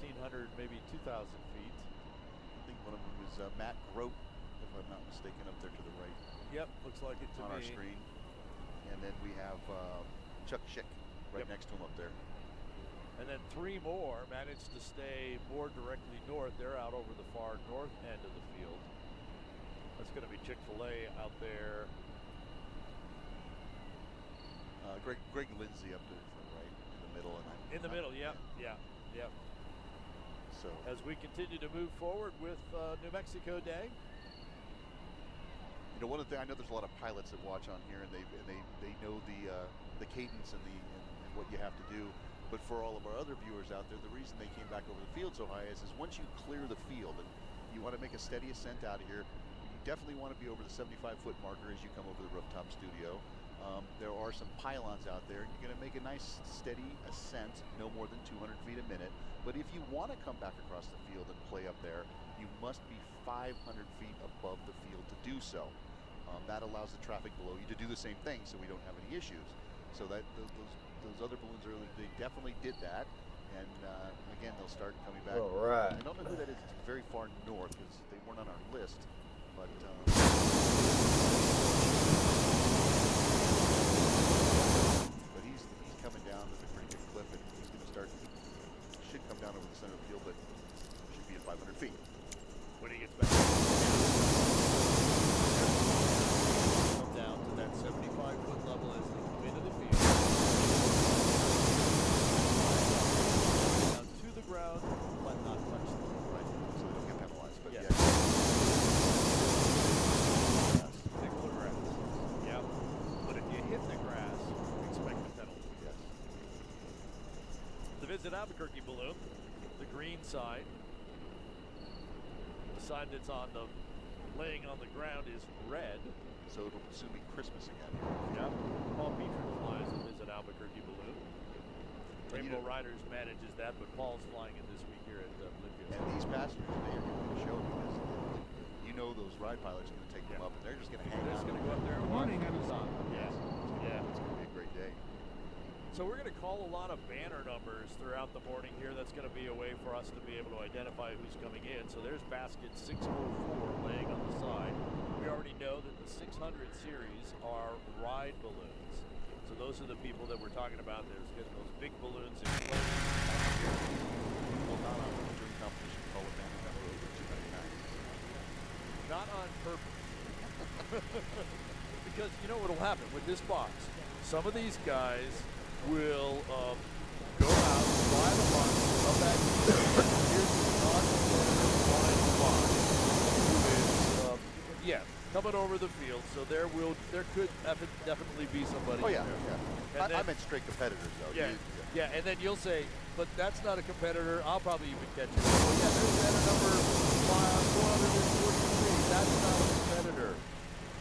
maybe 2,000 feet. I think one of them is Matt Grote, if I'm not mistaken, up there to the right. Yep, looks like it to me. On our screen. And then we have Chuck Schick right next to him up there. And then three more managed to stay more directly north. They're out over the far north end of the field. That's going to be Chick-fil-A out there. Greg Lindsay up to the right, in the middle. In the middle, yeah. So as we continue to move forward with New Mexico Day. You know, one of the things, I know there's a lot of pilots that watch on here, and they know the cadence and what you have to do. But for all of our other viewers out there, the reason they came back over the field so high is once you clear the field and you want to make a steady ascent out of here, you definitely want to be over the 75-foot marker as you come over the rooftop studio. There are some pylons out there. You're going to make a nice steady ascent, no more than 200 feet a minute. But if you want to come back across the field and play up there, you must be 500 feet above the field to do so. That allows the traffic below you to do the same thing, so we don't have any issues. So that those other balloons earlier, they definitely did that. And again, they'll start coming back. All right. I don't know who that is. It's very far north because they weren't on our list. But he's coming down with a pretty good clip, and he's going to start. Should come down over the center of the field, but should be at 500 feet. When he gets back, come down to that 75-foot level as they come into the field. Down to the ground, but not touch them. Right, so they don't get penalized. But yes. yeah. Particular grass. Yeah. But if you hit the grass, expect the penalty. Yes. The Visit Albuquerque balloon, the green side. The side that's on the laying on the ground is red. So it'll soon be Christmas again. Yeah. Paul Petrie flies the Visit Albuquerque balloon. Rainbow Riders manages that, but Paul's flying it this week here at Bluefield. And these passengers, they are going to show because you know those ride pilots are going to take them up, and they're just going to hang out. They're just going to go up there and watch. Amazon. Yeah. Yeah. It's going to be a great day. So we're going to call a lot of banner numbers throughout the morning here. That's going to be a way for us to be able to identify who's coming in. So there's basket 604 laying on the side. We already know that the 600 series are ride balloons. So those are the people that we're talking about. There's getting those big balloons in place. Well, not on the dream competition call it banner number over 299. Not on purpose. Because you know what will happen with this box? Some of these guys will go out, fly the box, come back here. Here's the non-competitive flying box who is, coming over the field. So there could definitely be somebody. Oh yeah, in there. yeah. I meant straight competitors though. Yeah, yeah, and then you'll say, but that's not a competitor. I'll probably even catch it. Oh yeah, there's banner number 443. That's not a competitor.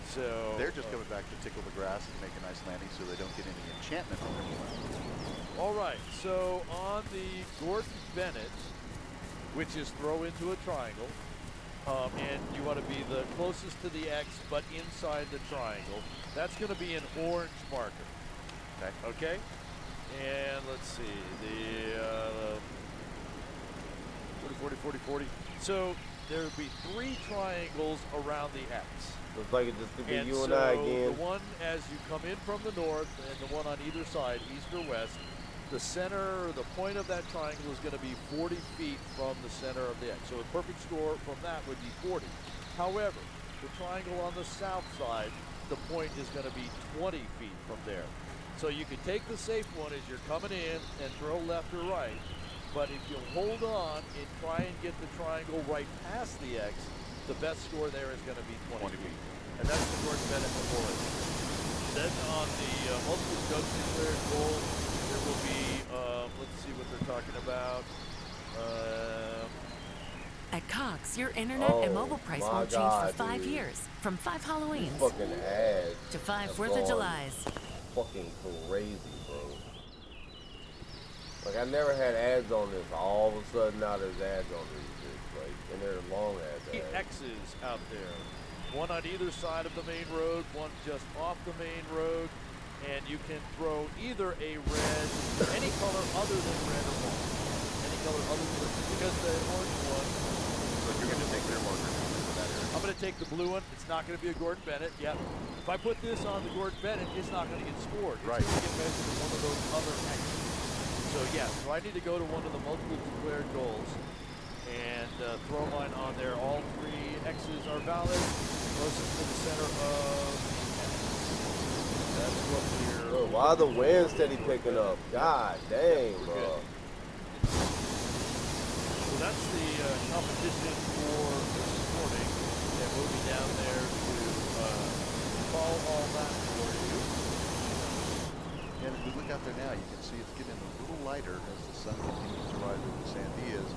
So they're just coming back to tickle the grass and make a nice landing so they don't get any enchantment on their plane. All right, so on the Gordon Bennett, which is throw into a triangle, and you want to be the closest to the X but inside the triangle, that's going to be an orange marker. Okay? And let's see, the 40, 40, 40. So there would be 3 triangles around the X. Looks like it just could be you and so I again. The one as you come in from the north and the one on either side, east or west, the center, the point of that triangle is going to be 40 feet from the center of the X. So a perfect score from that would be 40. However, the triangle on the south side, the point is going to be 20 feet from there. So you can take the safe one as you're coming in and throw left or right. But if you hold on and try and get the triangle right past the X, the best score there is going to be 20 feet. And that's the Gordon Bennett Memorial. Then on the multiple judge declared goal, there will be, let's see what they're talking about. At Cox, your internet and mobile price won't change for 5 years. From 5 Halloweens fucking ads to 5 4th of Julys. Fucking crazy, bro. Like, I never had ads on this. All of a sudden, now there's ads on this. Like, and they're long ads. X's out there. One on either side of the main road, one just off the main road. And you can throw either a red, any color other than red or white. Any color other than red. Because the orange one. So you're going to take their marker for that area. I'm going to take the blue one. It's not going to be a Gordon Bennett. Yep. If I put this on the Gordon Bennett, it's not going to get scored. It's right. going to get measured in one of those other X's. So yeah, so I need to go to one of the multiple declared goals and throw mine on there. All 3 X's are valid. Closest to the center of the X. That's what we're... Bro, why the wind steady picking up? God dang, bro. So that's the competition for this morning. And we'll be down there to call all that for you. And if we look out there now, you can see it's getting a little lighter as the sun continues to rise over the Sandias.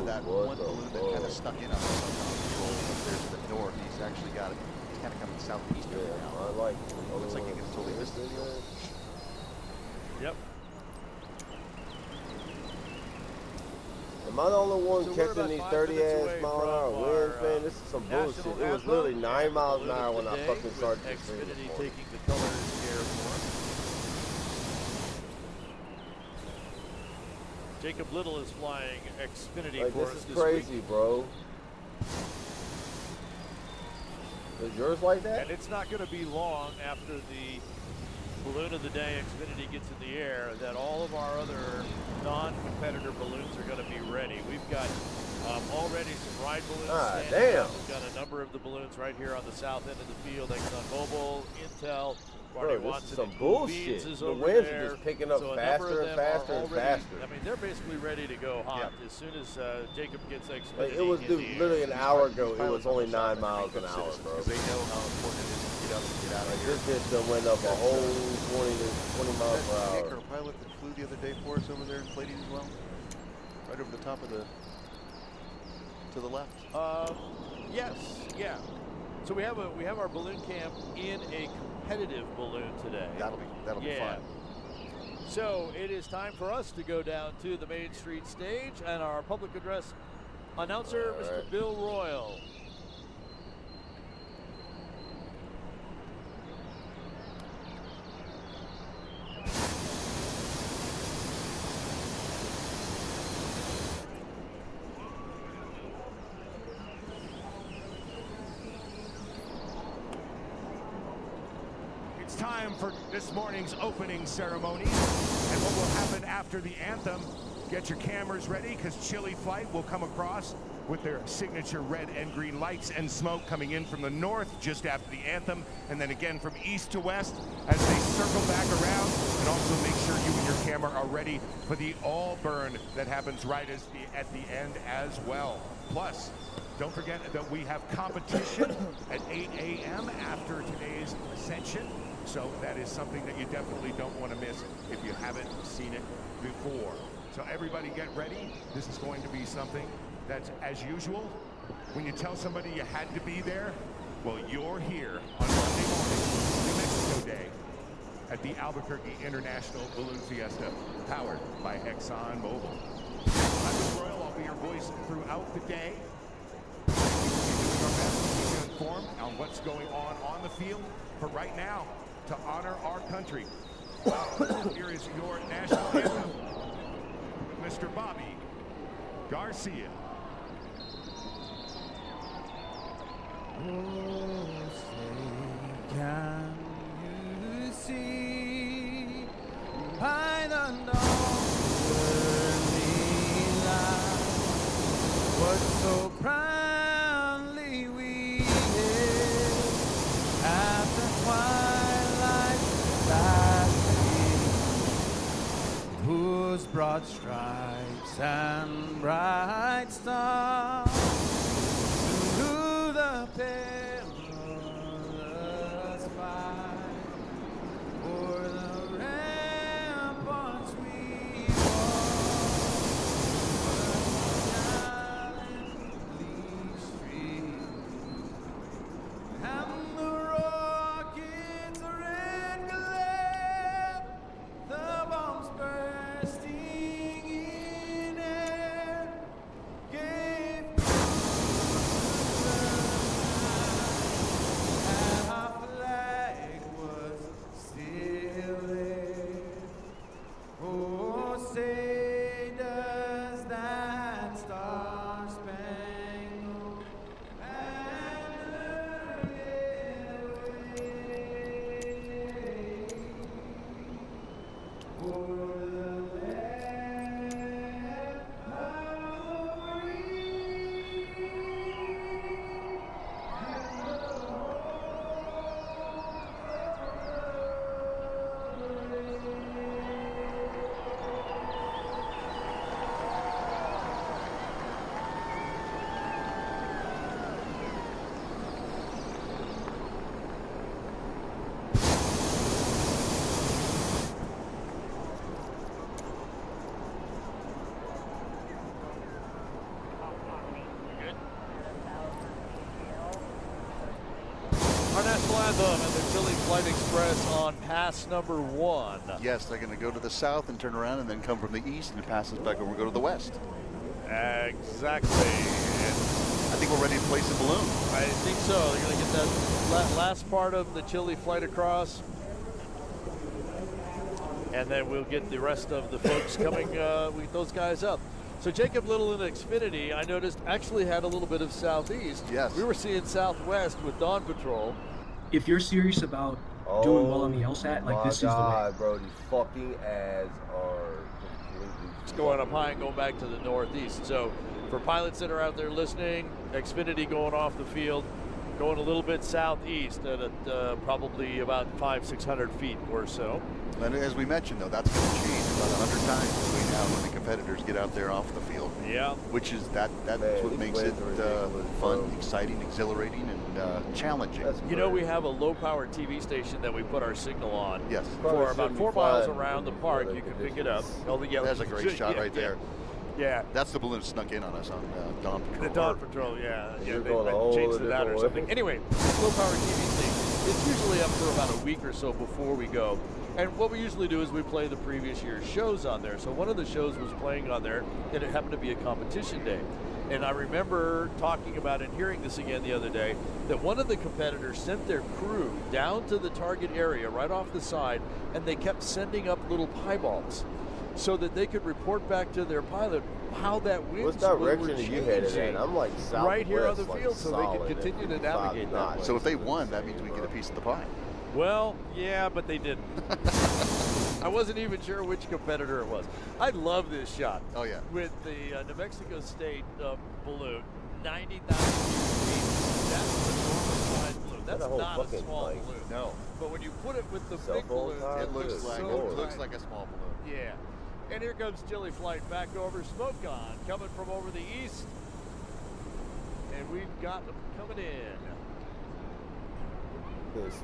That one balloon that kind of stuck in on the sun control up there to the north, he's actually got it. He's kind of coming southeast over now. I like it. Looks like he can totally miss the field. Yep. Am I the only one catching these 30-ass mile an hour winds, man? This is some bullshit. It was literally 9 miles an hour when I fucking started to see this morning. Taking the colors here for him. Jacob Little is flying Xfinity like, for this us is this crazy, week. bro. Is yours like that? And it's not going to be long after the balloon of the day Xfinity gets in the air that all of our other non-competitor balloons are going to be ready. We've got already some ride balloons standing up. We've got a number of the balloons right here on the south end of the field. ExxonMobil, Intel, Bro, this is some bullshit. The winds are just picking up faster and faster and faster. I mean, they're basically ready to go hot as soon as Jacob gets Xfinity. Like, it was literally an hour ago. It was only 9 miles an hour, bro. Because they know how important it is to get up and get out of here. This bitch done went up a whole 20 miles per hour. Anchor pilot that flew the other day for us over there, inflating as well, right over the top of the to the left. Yes, yeah. So we have our balloon camp in a competitive balloon today. That'll be fun. So it is time for us to go down to the Main Street stage and our public address announcer, Mr. Bill Royal. It's time for this morning's opening ceremony and what will happen after the anthem. Get your cameras ready because Chili Flight will come across with their signature red and green lights and smoke coming in from the north just after the anthem, and then again from east to west as they circle back around. And also make sure you and your camera are ready for the all burn that happens right at the end as well. Plus, don't forget that we have competition at 8 a.m. after today's ascension. So that is something that you definitely don't want to miss if you haven't seen it before. So everybody get ready. This is going to be something that's, as usual, when you tell somebody you had to be there, well, you're here on Monday morning, New Mexico Day, at the Albuquerque International Balloon Fiesta, powered by ExxonMobil. I'm Bill Royal. I'll be your voice throughout the day. We'll be doing our best to keep you informed on what's going on the field. But right now, to honor our country, here is your national anthem, Mr. Bobby Garcia. Oh, say, can you see by the dawn's early light what so proudly we did at the twilight's flashing, whose broad stripes and bright stars through the perilous fight o'er the ramparts we gallantly stream, and the rocket's red glare, the bombs bursting in air, gave them and the Chili Flight Express on pass number 1. Yes, they're going to go to the south and turn around and then come from the east and pass us back over and go to the west. Exactly. And I think we're ready to place a balloon. I think so. They're going to get that last part of the Chili Flight across. And then we'll get the rest of the folks coming with those guys up. So Jacob Little in Xfinity, I noticed, actually had a little bit of southeast. Yes. We were seeing southwest with Dawn Patrol. If you're serious about doing well on the LSAT, like this is the way. Bro, these fucking ads are completely. It's going up high and going back to the northeast. So for pilots that are out there listening, Xfinity going off the field, going a little bit southeast at probably about 500-600 feet or so. And as we mentioned, though, that's going to change about 100 times between now and when the competitors get out there off the field. Yeah. Which is that's what makes it fun, exciting, exhilarating, and challenging. You know, we have a low-power TV station that we put our signal on. Yes. For about 4 miles around the park, you can pick it up. That's a great shot right there. Yeah. That's the balloon snuck in on us on Dawn Patrol. The Dawn Patrol, yeah. They going changed it out or something. Anyway, low-power TV station. It's usually up for about a week or so before we go. And what we usually do is we play the previous year's shows on there. So one of the shows was playing on there, and it happened to be a competition day. And I remember talking about and hearing this again the other day, that one of the competitors sent their crew down to the target area right off the side, and they kept sending up little pieballs so that they could report back to their pilot how that wind What direction are you headed in? I'm like southwest, right here on the like field, so they can continue to navigate that way. So if they won, that means we get a piece of the pie. Well, yeah, but they didn't. I wasn't even sure which competitor it was. I love this shot. Oh, yeah. With the New Mexico State balloon, 90,000 feet. That's the normal size balloon. That's not a small balloon. No. But when you put it with the big balloon, it looks like a small balloon. Yeah. And here comes Chili Flight back over Smoke On, coming from over the east. And we've got them coming in.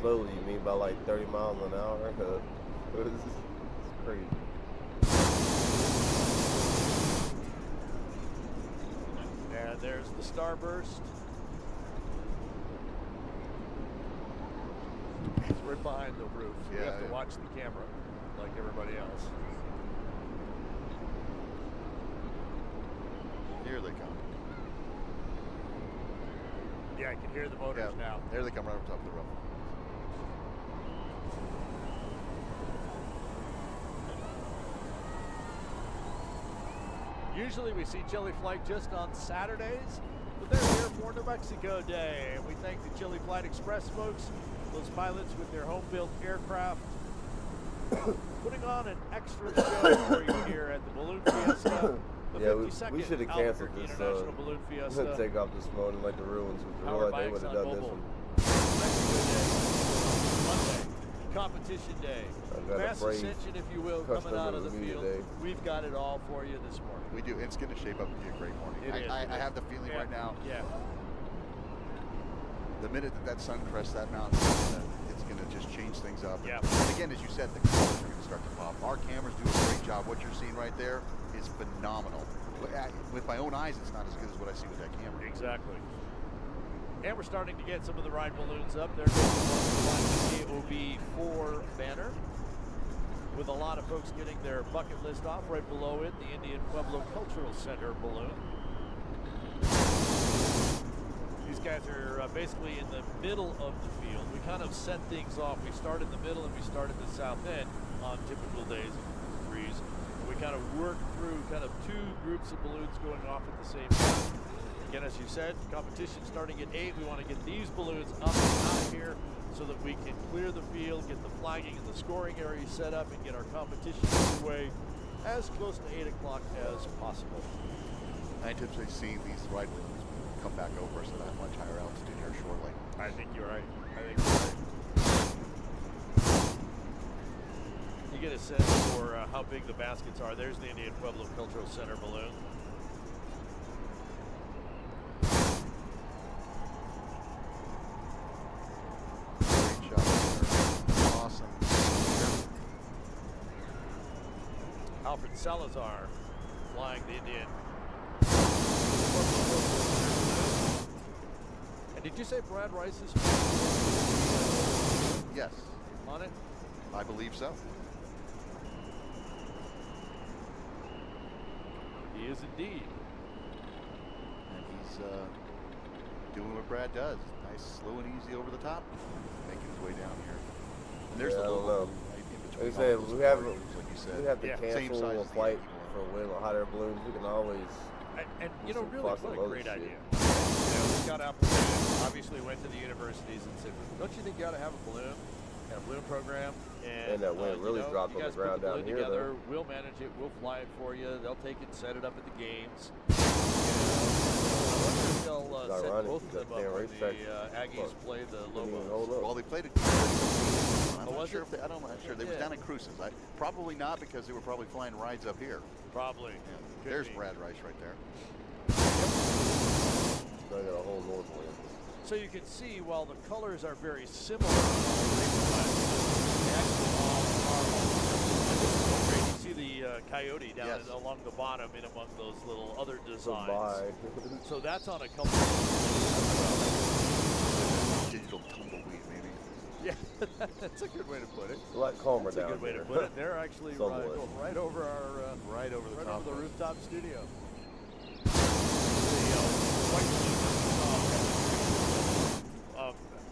Slowly, you mean by like 30 miles an hour? This is crazy. And there's the starburst. It's right behind the roof. So we have to watch the camera like everybody else. Here they come. Yeah, I can hear the motors now. There they come right over top of the roof. Usually we see Chili Flight just on Saturdays, but they're here for New Mexico Day. And we thank the Chili Flight Express folks, those pilots with their home-built aircraft, putting on an extra show for you here at the Balloon Fiesta. The 52nd we should have canceled this. International Balloon Fiesta. Take off this morning like the ruins. They would have done this one. Mexico Day, Monday, competition day, mass ascension, if you will, coming out of the field. We've got it all for you this morning. We do. It's going to shape up to be a great morning. I have the feeling right now. Yeah. The minute that sun crests that mountain, it's going to just change things up. Yeah. And again, as you said, the colors are going to start to pop. Our cameras do a great job. What you're seeing right there is phenomenal. With my own eyes, it's not as good as what I see with that camera. Exactly. And we're starting to get some of the ride balloons up. There goes the AOB4 banner, with a lot of folks getting their bucket list off. Right below it, the Indian Pueblo Cultural Center balloon. These guys are basically in the middle of the field. We kind of set things off. We start in the middle and we start at the south end on typical days of freeze. We kind of work through kind of two groups of balloons going off at the same time. Again, as you said, competition starting at 8. We want to get these balloons up and out of here so that we can clear the field, get the flagging and the scoring area set up, and get our competition underway as close to 8 o'clock as possible. I anticipate seeing these ride balloons come back over us at a much higher altitude here shortly. I think you're right. You get a sense for how big the baskets are. There's the Indian Pueblo Cultural Center balloon. Great shot there. Awesome. Alfred Salazar flying the Indian Pueblo Cultural Center balloon. And did you say Brad Rice is Yes. On it? I believe so. He is indeed. And he's doing what Brad does. Nice, slow and easy over the top, making his way down here. And there's the logo right in between. Like I said, we have to same cancel size a as the flight Yankee for wind or hot air balloons. We can always. And you know, really, what a great idea. Scott Appleton obviously went to the universities and said, "Don't you think you ought to have a balloon, and a balloon program?" And that wind really dropped on the ground down here. Together, we'll manage it. We'll fly it for you. They'll take it, set it up at the games. I wonder if they'll set both of them up when the Aggies play the Lobos. Well, they played it. I'm not sure if they, I'm not sure. They was down in Cruces. Probably not, because they were probably flying rides up here. Probably. Yeah. There's Brad Rice right there. So I got a whole north wind. So you can see, while the colors are very similar, you see the coyote down along the bottom in among those little other designs. So that's on a couple digital tumbleweed, maybe. Yeah, that's a good way to put it. A lot calmer down. That's a good way to put it. They're actually right over our right over the rooftop studio.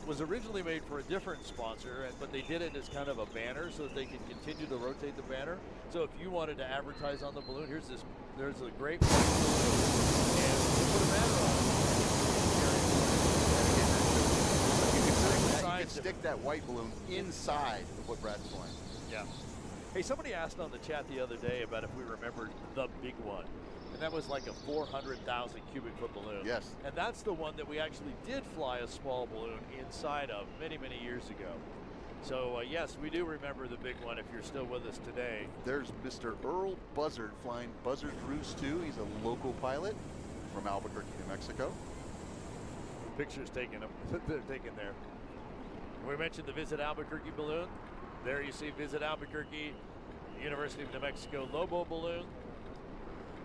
Was originally made for a different sponsor, but they did it as kind of a banner so that they could continue to rotate the banner. So if you wanted to advertise on the balloon, there's a great white balloon, and we'll put a banner on it. You can stick that white balloon inside of what Brad's flying. Yeah. Hey, somebody asked on the chat the other day about if we remembered the big one. And that was like a 400,000 cubic foot balloon. Yes. And that's the one that we actually did fly a small balloon inside of many, many years ago. So, yes, we do remember the big one if you're still with us today. There's Mr. Earl Buzzard flying Buzzard Roost 2. He's a local pilot from Albuquerque, New Mexico. Pictures taken they're taken there. We mentioned the Visit Albuquerque balloon. There you see Visit Albuquerque, University of New Mexico Lobo balloon.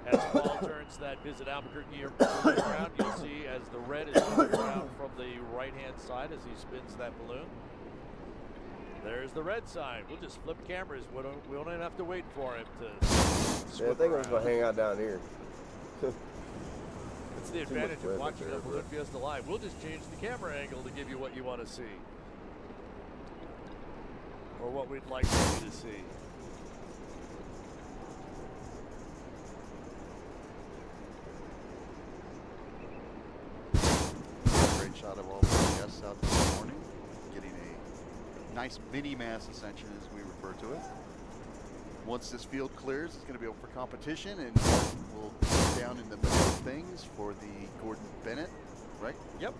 As Paul turns that Visit Albuquerque balloon around, you'll see as the red is coming around from the right-hand side as he spins that balloon. There's the red side. We'll just flip cameras. We don't even have to wait for him to I think I'm just going to hang out down here. That's the advantage of watching a Balloon Fiesta live. We'll just change the camera angle to give you what you want to see. Or what we'd like you to see. Great shot of all the guests out this morning, getting a nice mini mass ascension, as we refer to it. Once this field clears, it's going to be open for competition, and we'll go down in the middle of things for the Gordon Bennett, right? Yep.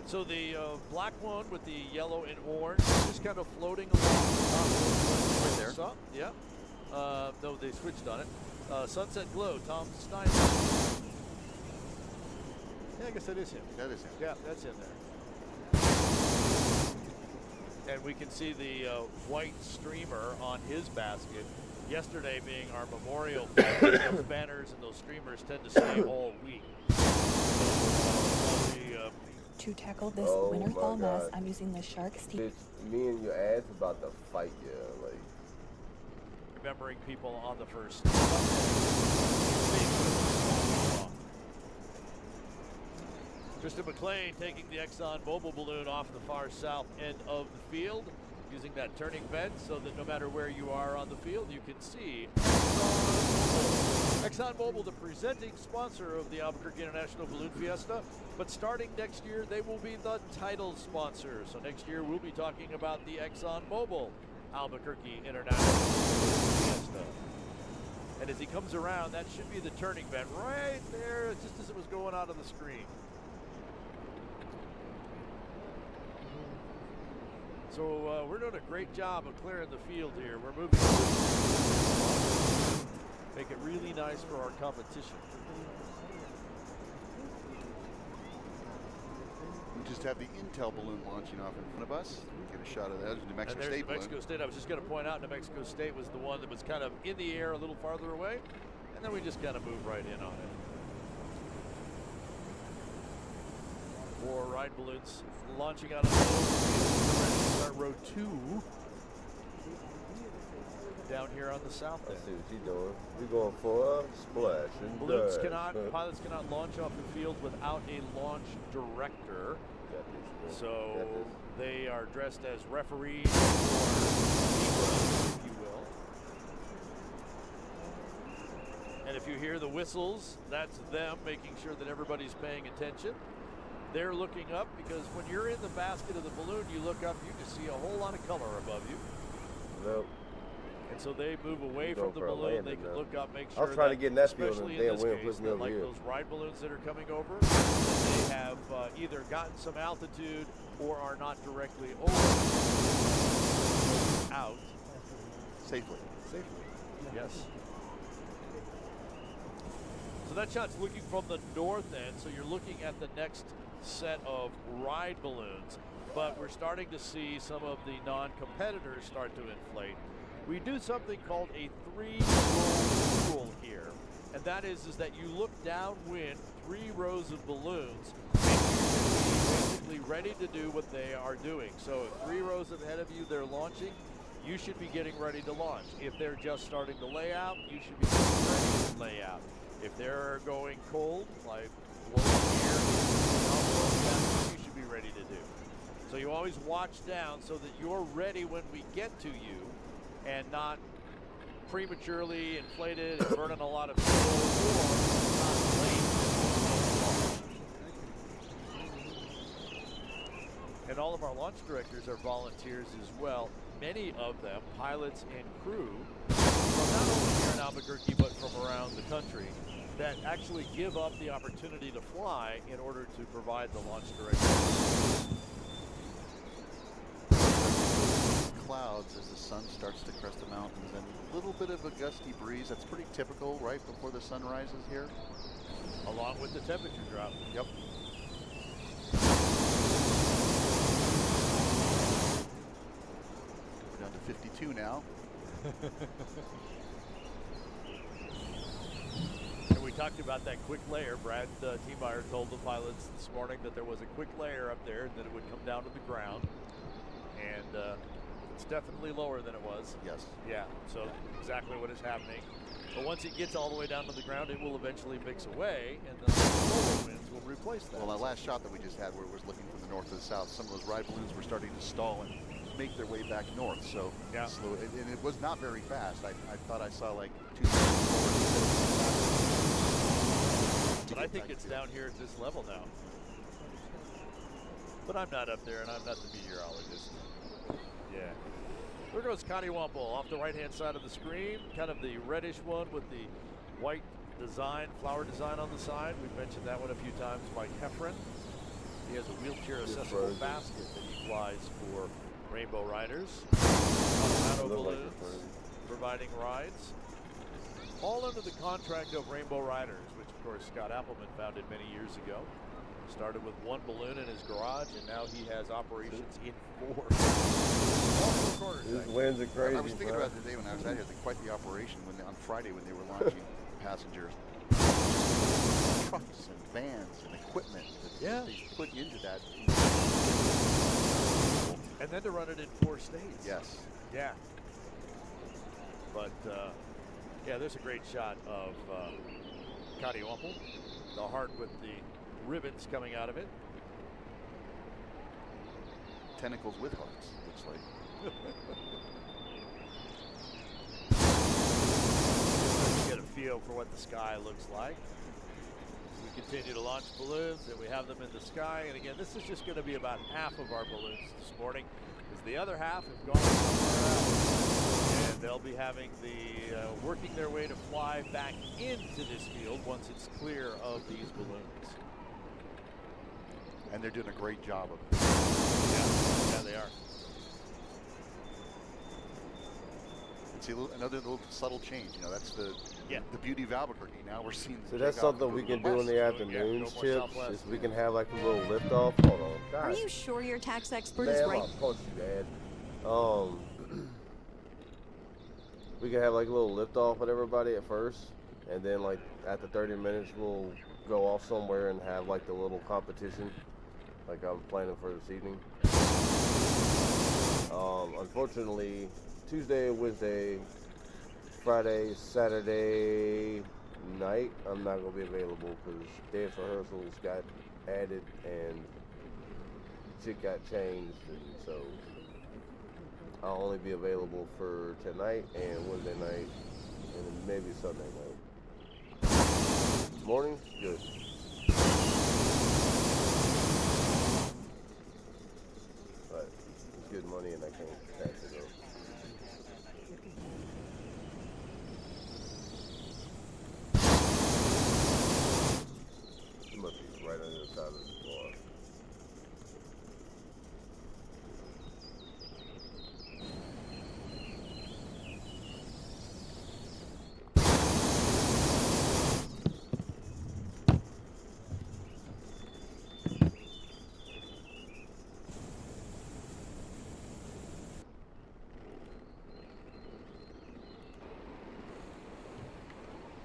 So the black one with the yellow and orange is just kind of floating along the top of right there. Yeah. No, they switched on it. Sunset Glow, Tom Steiner. Yeah, I guess that is him. That is him. Yeah, that's in there. And we can see the white streamer on his basket. Yesterday being our memorial flight, those banners and those streamers tend to stay all week. To tackle this winter thaw mess, I'm using the Shark Steam. Me and your ads about to fight, yeah, like. Remembering people on the first. Kristen McLean taking the Exxon Mobil balloon off the far south end of the field, using that turning bend so that no matter where you are on the field, you can see Exxon Mobil, the presenting sponsor of the Albuquerque International Balloon Fiesta. But starting next year, they will be the title sponsor. So next year, we'll be talking about the Exxon Mobil Albuquerque International Balloon Fiesta. And as he comes around, that should be the turning bend right there, just as it was going out of the screen. So we're doing a great job of clearing the field here. We're moving. Make it really nice for our competition. We just have the Intel balloon launching off in front of us. Get a shot of that. New Mexico State New Mexico State. I was just going to point out New Mexico State was the one that was kind of in the air a little farther away. And then we just kind of moved right in on it. 4 ride balloons launching out of the field. start row 2 down here on the south end. Let's see what you're doing. We're going for a splash and Balloons dive. pilots cannot launch off the field without a launch director. So they are dressed as referees or zebras, if you will. And if you hear the whistles, that's them making sure that everybody's paying attention. They're looking up because when you're in the basket of the balloon, you look up, you just see a whole lot of color above you. Nope. And so they move away from the balloon. They can look up, make sure. I was trying to get in that field, especially and in damn this wind case, pushed me over like here. those ride balloons that are coming over, that they have either gotten some altitude or are not directly over, out Safely. Yes. So that shot's looking from the north end, so you're looking at the next set of ride balloons, but we're starting to see some of the non-competitors start to inflate. We do something called a 3-row rule here, and that is that you look downwind 3 rows of balloons, and you should be basically ready to do what they are doing. So if 3 rows ahead of you, they're launching, you should be getting ready to launch. If they're just starting to lay out, you should be getting ready to lay out. If they're going cold, like blowing air, that's what you should be ready to do. So you always watch down so that you're ready when we get to you and not prematurely inflated and burning a lot of fuel or not late. And all of our launch directors are volunteers as well. Many of them, pilots and crew, from not only here in Albuquerque, but from around the country, that actually give up the opportunity to fly in order to provide the launch direction. Clouds as the sun starts to crest the mountains, and a little bit of a gusty breeze. That's pretty typical right before the sun rises here. Along with the temperature drop. Yep. We're down to 52 now. And we talked about that quick layer. Brad T-Meyer told the pilots this morning that there was a quick layer up there and that it would come down to the ground. And it's definitely lower than it was. Yes. Yeah, so exactly what is happening. But once it gets all the way down to the ground, it will eventually mix away, and the solar winds will replace that. Well, that last shot that we just had where it was looking from the north to the south, some of those ride balloons were starting to stall and make their way back north. So yeah. Slow, and it was not very fast. I thought I saw like 2 But I think it's down here at this level now. But I'm not up there, and I'm not the meteorologist. Yeah. There goes Cottywampel off the right-hand side of the screen, kind of the reddish one with the white design, flower design on the side. We've mentioned that one a few times. Mike Heffron. He has a wheelchair-accessible basket that he flies for Rainbow Riders. Colorado balloons, providing rides. All under the contract of Rainbow Riders, which, of course, Scott Appleman founded many years ago. Started with 1 balloon in his garage, and now he has operations in 4. All 4 corners. These winds are crazy. I was thinking about it today when I was out here. Quite the operation on Friday when they were launching passengers. Trucks and vans and equipment that they put into that. And then to run it in 4 states. Yes. Yeah. But, yeah, there's a great shot of Cottywampel, the heart with the ribbons coming out of it. Tentacles with hearts, looks like. Just get a feel for what the sky looks like. We continue to launch balloons, and we have them in the sky. And again, this is just going to be about half of our balloons this morning, because the other half have gone somewhere else. And they'll be having the working their way to fly back into this field once it's clear of these balloons. And they're doing a great job of it. Yeah, they are. And see, another little subtle change. You know, that's the beauty of Albuquerque. Now we're seeing. So that's something we can do in the afternoons, Chips. Is we can have like a little lift off. Hold on. God. Are you sure your tax expert Man, is I'm right? gonna punch you, Dad. We can have like a little lift off with everybody at first, and then like after 30 minutes we'll go off somewhere and have like the little competition, like I'm planning for this evening. Unfortunately, Tuesday, Wednesday, Friday, Saturday night, I'm not going to be available because dance rehearsals got added and shit got changed, and so I'll only be available for tonight and Wednesday night and then maybe Sunday night. Morning, good. But it's good money and I can't pass it up. It must be right under the side of the bar.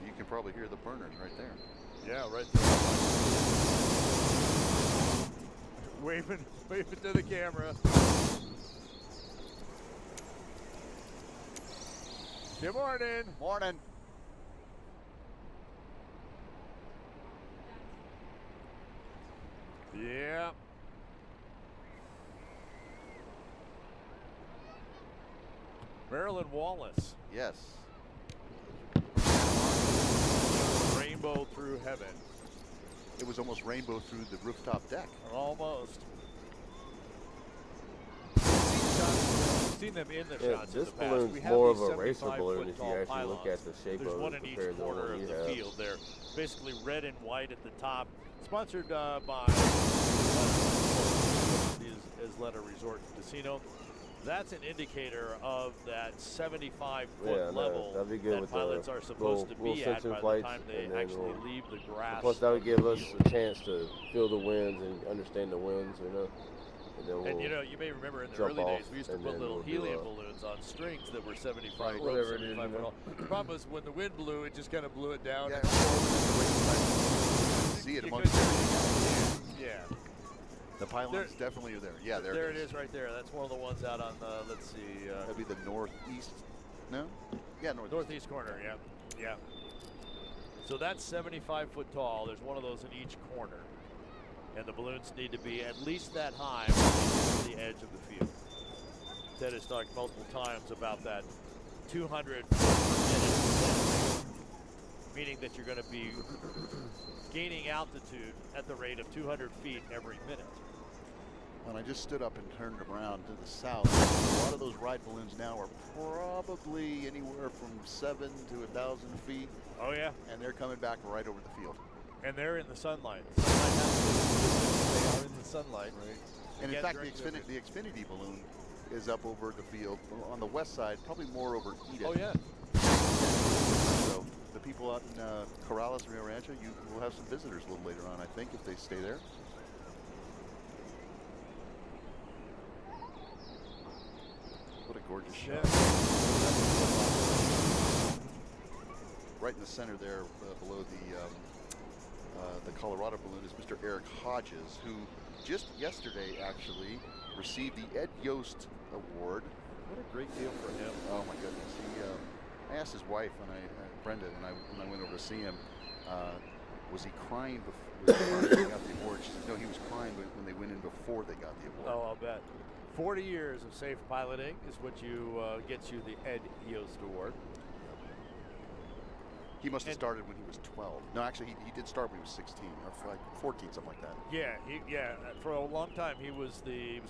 You can probably hear the burners right there. Yeah, right there. Waving to the camera. Good morning. Morning. Yeah. Marilyn Wallace. Yes. Rainbow through heaven. It was almost rainbow through the rooftop deck. Almost. Seen them in the shots in the this past. balloon's We have more these of a racer 75 balloon if foot you tall actually look pylons. at the shape There's of one it in each compared to the one corner we of the have. field. They're basically red and white at the top. Sponsored by Isleta Resort and Casino. That's an indicator of that 75-foot level that'd be good that with pilots are supposed to be at by the time they actually leave the grass. Plus, that would give us a chance to feel the winds and understand the winds, you know. And you know, you may remember in the early days, we used to put little helium balloons on strings that were 75 whatever it is, 75 foot tall. The problem was when the wind blew, it just kind of blew it down. Yeah, see it amongst everything else. Yeah. The pylons definitely are there. Yeah, there it is right there. That's one of the ones out on the, let's see. That'd be the northeast, no? Yeah, northeast corner, yeah. Yeah. So that's 75 foot tall. There's one of those in each corner. And the balloons need to be at least that high when they get to the edge of the field. Ted has talked multiple times about that 200 foot per minute, meaning that you're going to be gaining altitude at the rate of 200 feet every minute. When I just stood up and turned around to the south, a lot of those ride balloons now are probably anywhere from 7 to 1,000 feet. Oh yeah. And they're coming back right over the field. And they're in the sunlight. They are in the sunlight. Right. And in fact, the Xfinity balloon is up over the field on the west side, probably more over Edith. Oh yeah. So the people out in Corrales, Rio Rancho, you will have some visitors a little later on, I think, if they stay there. What a gorgeous shot. Right in the center there, below the Colorado balloon, is Mr. Eric Hodges, who just yesterday actually received the Ed Yost Award. What a great deal for him. Oh my goodness. I asked his wife, Brenda, when I went over to see him, was he crying before they got the award? She said, no, he was crying when they went in before they got the award. Oh, I'll bet. 40 years of safe piloting is what gets you the Ed Yost Award. He must have started when he was 12. No, actually, he did start when he was 16 or like 14, something like that. Yeah, for a long time he was the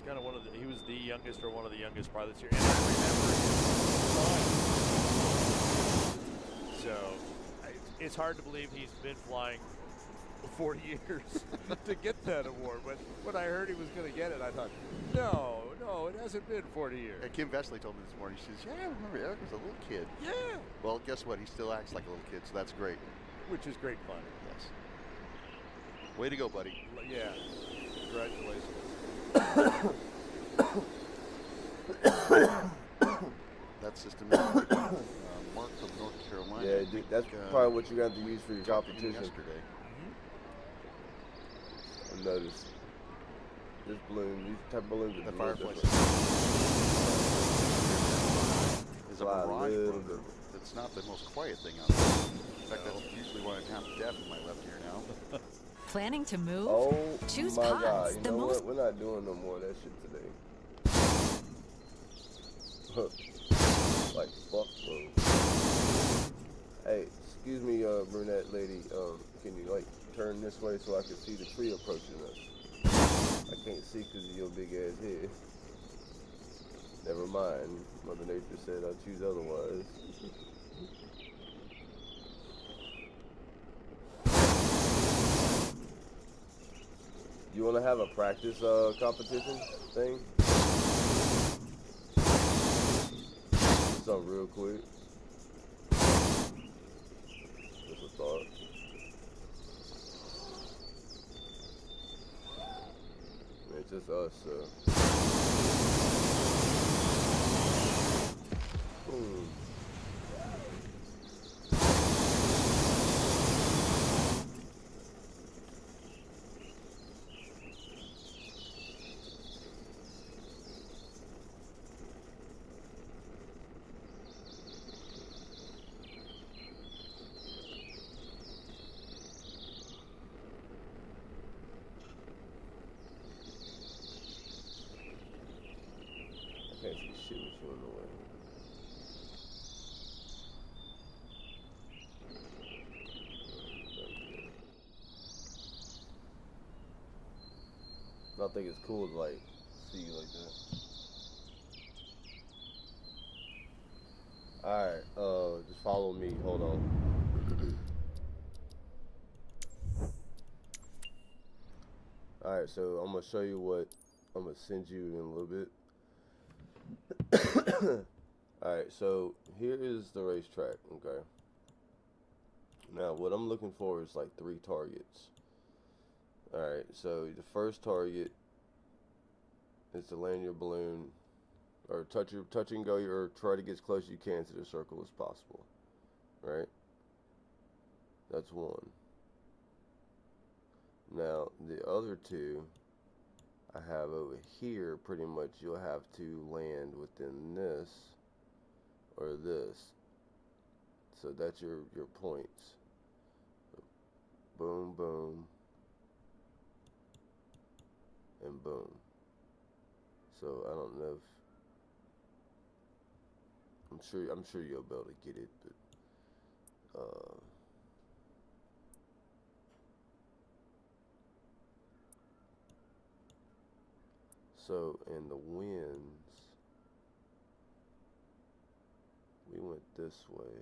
youngest or one of the youngest pilots here, and I remember him flying. So it's hard to believe he's been flying for 40 years to get that award. But when I heard he was going to get it, I thought, no, it hasn't been 40 years. And Kim Vesley told me this morning, she says, yeah, I remember Eric was a little kid. Yeah. Well, guess what? He still acts like a little kid, so that's great. Which is great fun. Yes. Way to go, buddy. Yeah. Congratulations. That system is Mark from North Carolina. Yeah, dude, that's probably what you got to use for your competition. Yesterday. I noticed this balloon, these type of balloons are the fireplace. is a fly a Mirage little rotor. bit. That's not the most quiet thing out there. In fact, that's usually why I'm half deaf in my left ear now. Planning to move? Oh Choose my pods. God! You The know most. what? We're not doing no more of that shit today. Like fuck, bro. Hey, excuse me, brunette lady. Can you like turn this way so I can see the tree approaching us? I can't see because of your big ass head. Never mind. Mother Nature said I'll choose otherwise. You want to have a practice competition thing? Something real quick. Just a thought. It's just us, Boom. I can't see shit with you in the way. I think it's cool to like see you like that. Alright, just follow me. Hold on. Alright, so I'm gonna show you what I'm gonna send you in a little bit. Alright, so here is the racetrack, okay? Now what I'm looking for is like 3 targets. Alright, so the first target is to land your balloon or touch and go or try to get as close as you can to the circle as possible. Right? That's 1. Now the other 2 I have over here, pretty much you'll have to land within this or this. So that's your points. Boom, boom, and boom. So I don't know if I'm sure you'll be able to get it, but so in the winds we went this way.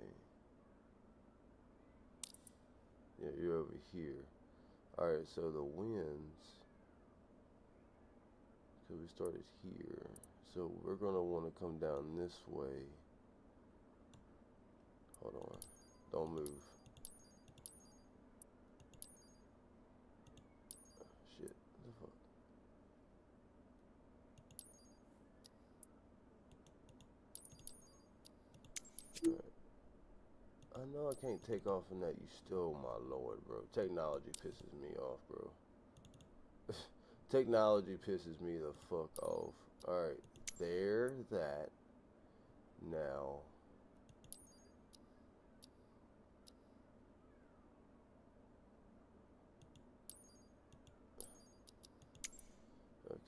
Yeah, you're over here. Alright, so the winds, because we started here, so we're going to want to come down this way. Hold on. Don't move. Shit. What the fuck? Alright. I know I can't take off in that. You still, my lord, bro. Technology pisses me off, bro. Technology pisses me the fuck off. Alright, there, that. Now.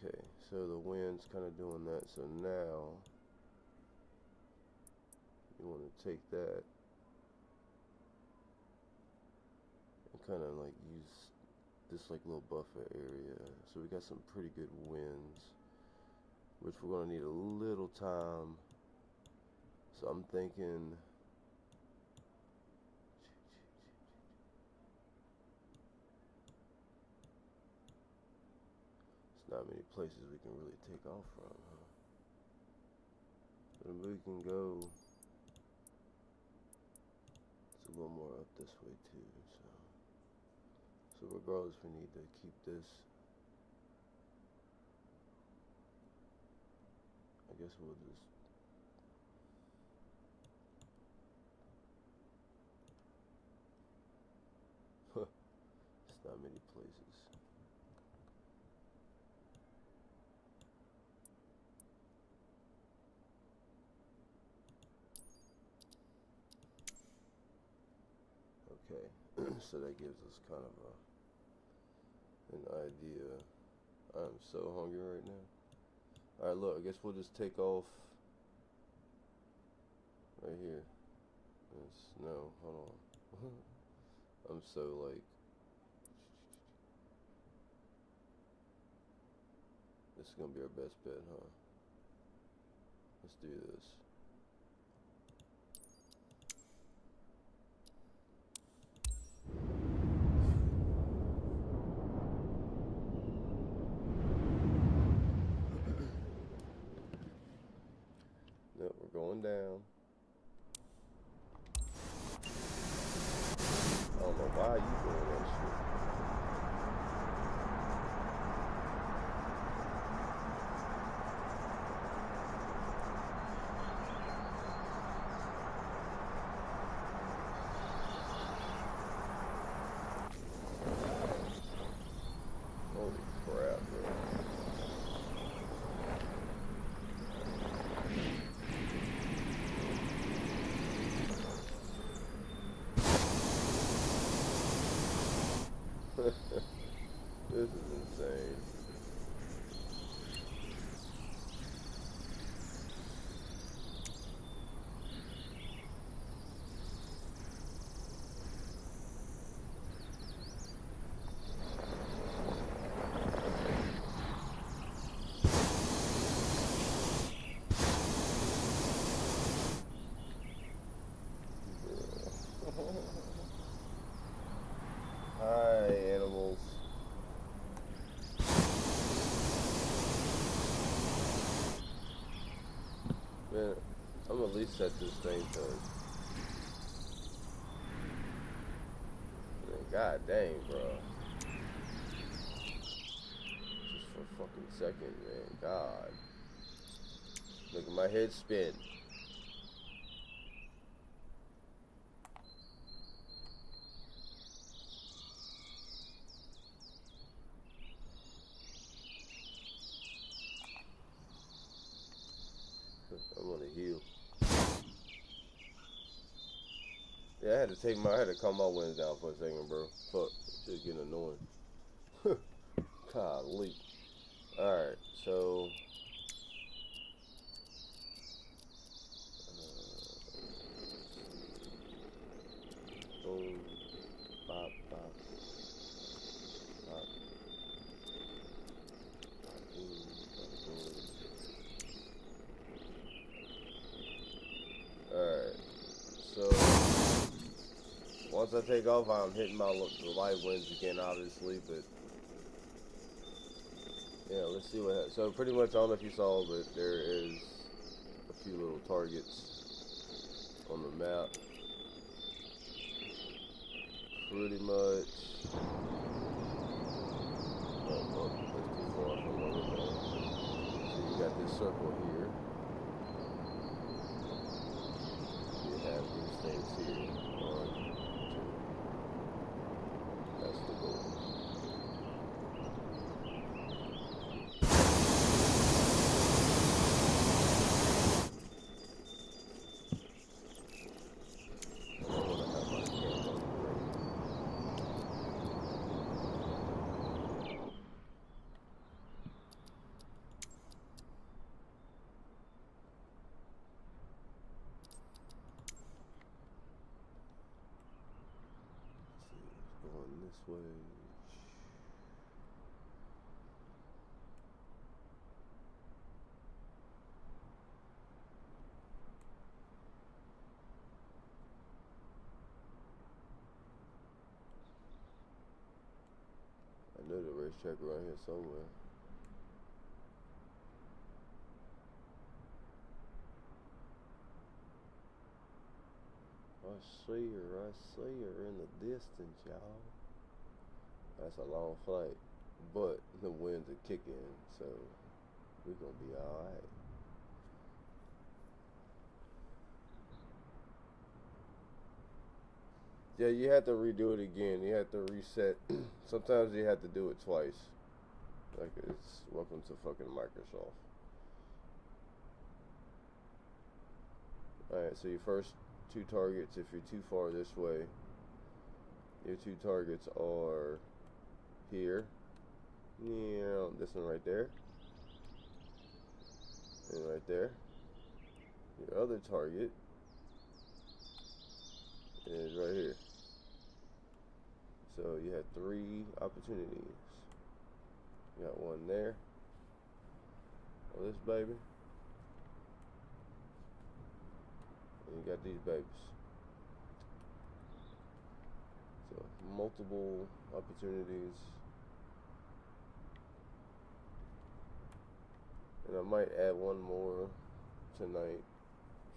Okay, so the wind's kind of doing that. So now, you want to take that and kind of like use this like little buffer area. So we got some pretty good winds, which we're gonna need a little time. So I'm thinking it's not many places we can really take off from, huh? But we can go. It's a little more up this way too. So regardless, we need to keep this. I guess we'll just. It's not many places. so that gives us kind of an idea. I'm so hungry right now. Alright, look, I guess we'll just take off right here. No, hold on. I'm so like, this is gonna be our best bet, huh? Let's do this. No, we're going down. I don't know why you doing that shit. Holy crap, bro. This is insane. Hi, animals. Man, I'm gonna at least set this thing to. Man, god dang, bro. Just for a fucking second, man. God. Look at my head spin. I'm gonna heal. Yeah, I had to calm my winds down for a second, bro. Fuck, it's just getting annoying. Golly. Alright, so boom, bop, bop, bop, bop, boom, bop, boom. Alright, so once I take off, I'm hitting the light winds again, obviously, but yeah, let's see what happens. So pretty much, I don't know if you saw, but there is a few little targets on the map. Pretty much. Oh, that's too far from where we're going. So you got this circle here. You have these things here. 1, 2. That's the goal. Going this way. I know the racetrack around here somewhere. I see her in the distance, y'all. That's a long flight, but the winds are kicking, so we're gonna be alright. Yeah, you have to redo it again. You have to reset. Sometimes you have to do it twice. Like, it's welcome to fucking Microsoft. Alright, so your first 2 targets, if you're too far this way, Your two targets are here. Yeah, this one right there. And right there. Your other target is right here. So you had 3 opportunities. You got one there. On this baby. And you got these babies. So multiple opportunities. And I might add one more tonight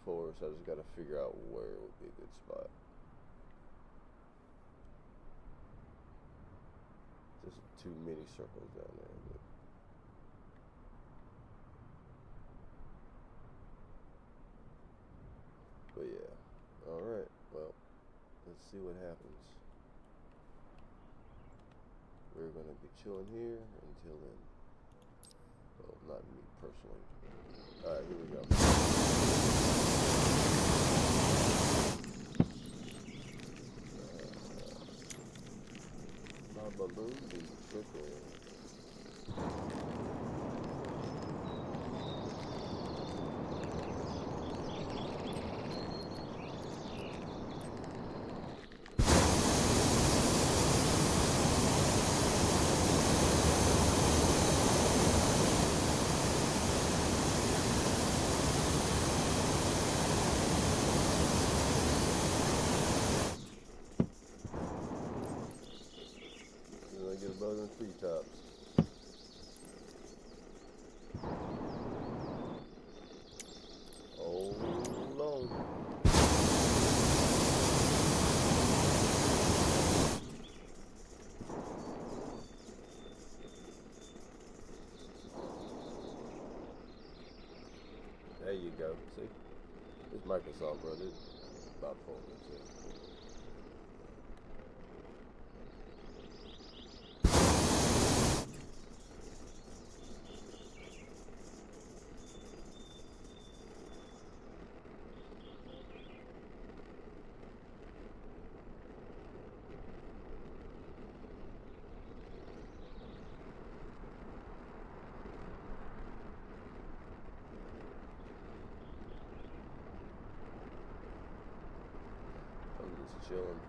for us. I just gotta figure out where it would be a good spot. Just too many circles down there. But yeah. Alright, well, let's see what happens. We're gonna be chilling here until then. Well, not me personally. Alright, here we go. My balloon be tripping. Get above the treetops. Hold on. There you go. See? It's Microsoft, bro. It's about 4 minutes in. Chilling.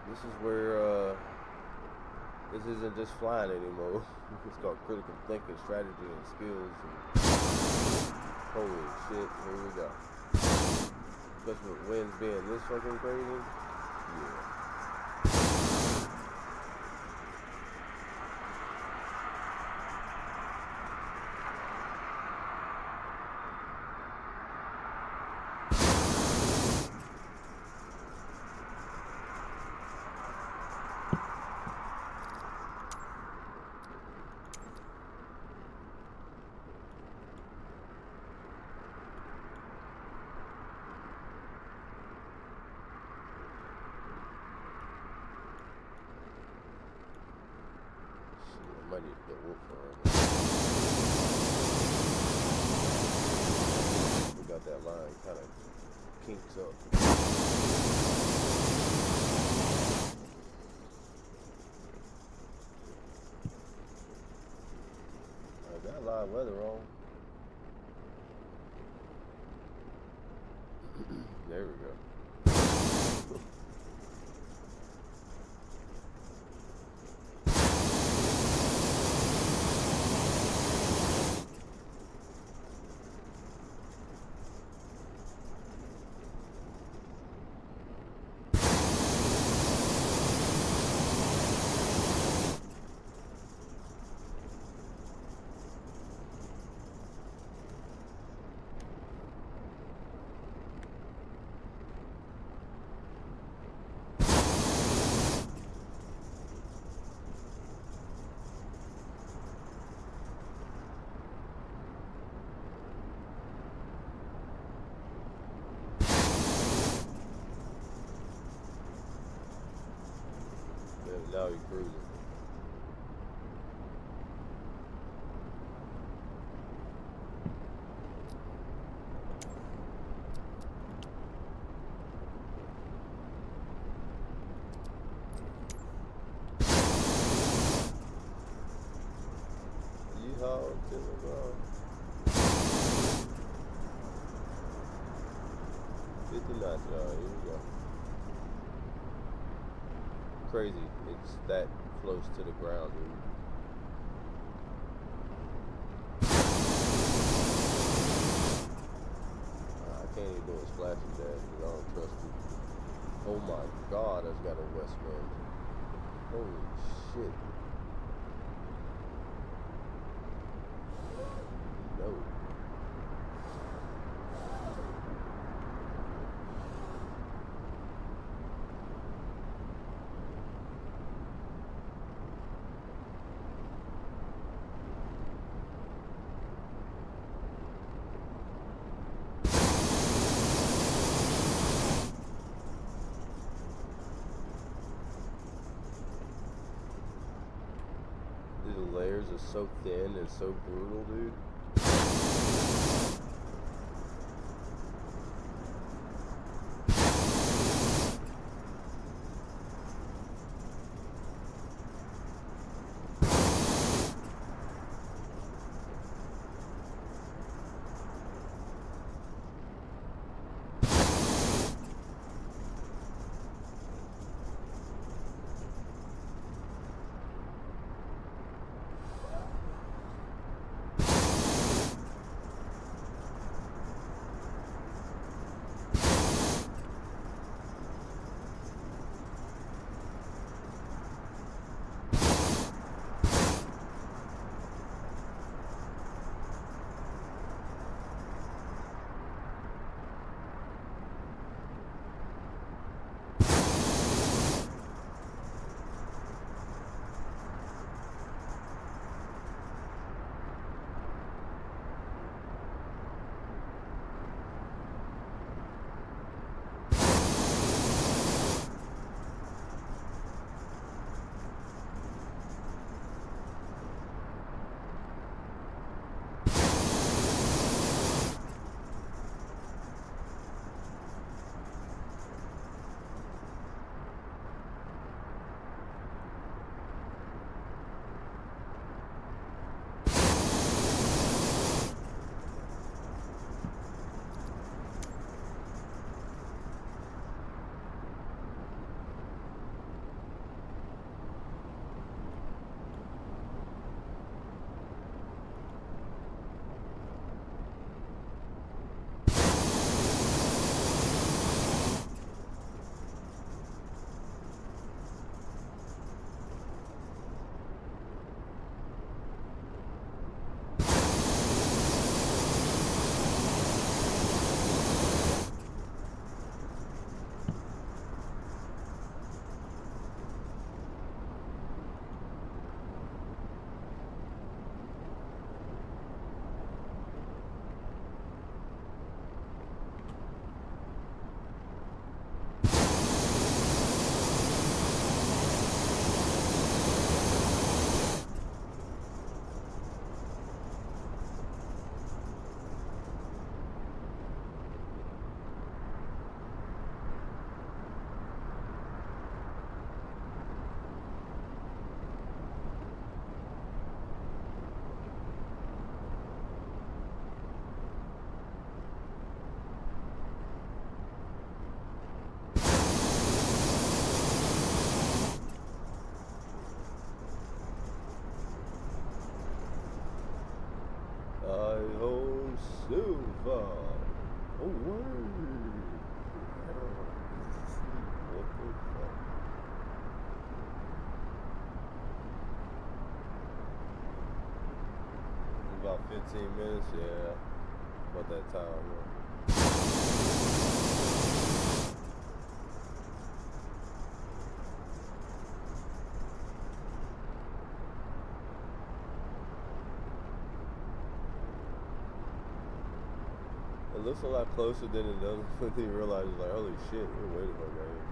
This is where this isn't just flying anymore. It's called critical thinking, strategy, and skills. And holy shit, here we go. Especially with winds being this fucking crazy. Yeah. I might need to get wood for her. We got that line kind of kinks up. I got a lot of weather on. There we go. Now you're cruising. Yeehaw to the ground. 50 knots, y'all. Here we go. Crazy. It's that close to the ground, dude. I can't even do a splashy dash because I don't trust it. Oh my god, that's got a west wind. Holy shit. No. The layers are so thin and so brutal, dude. Silver. Oh, word. What the fuck? About 15 minutes, yeah. About that time, It looks a lot closer than it does when you realize, like, holy shit, we're way the fuck right here.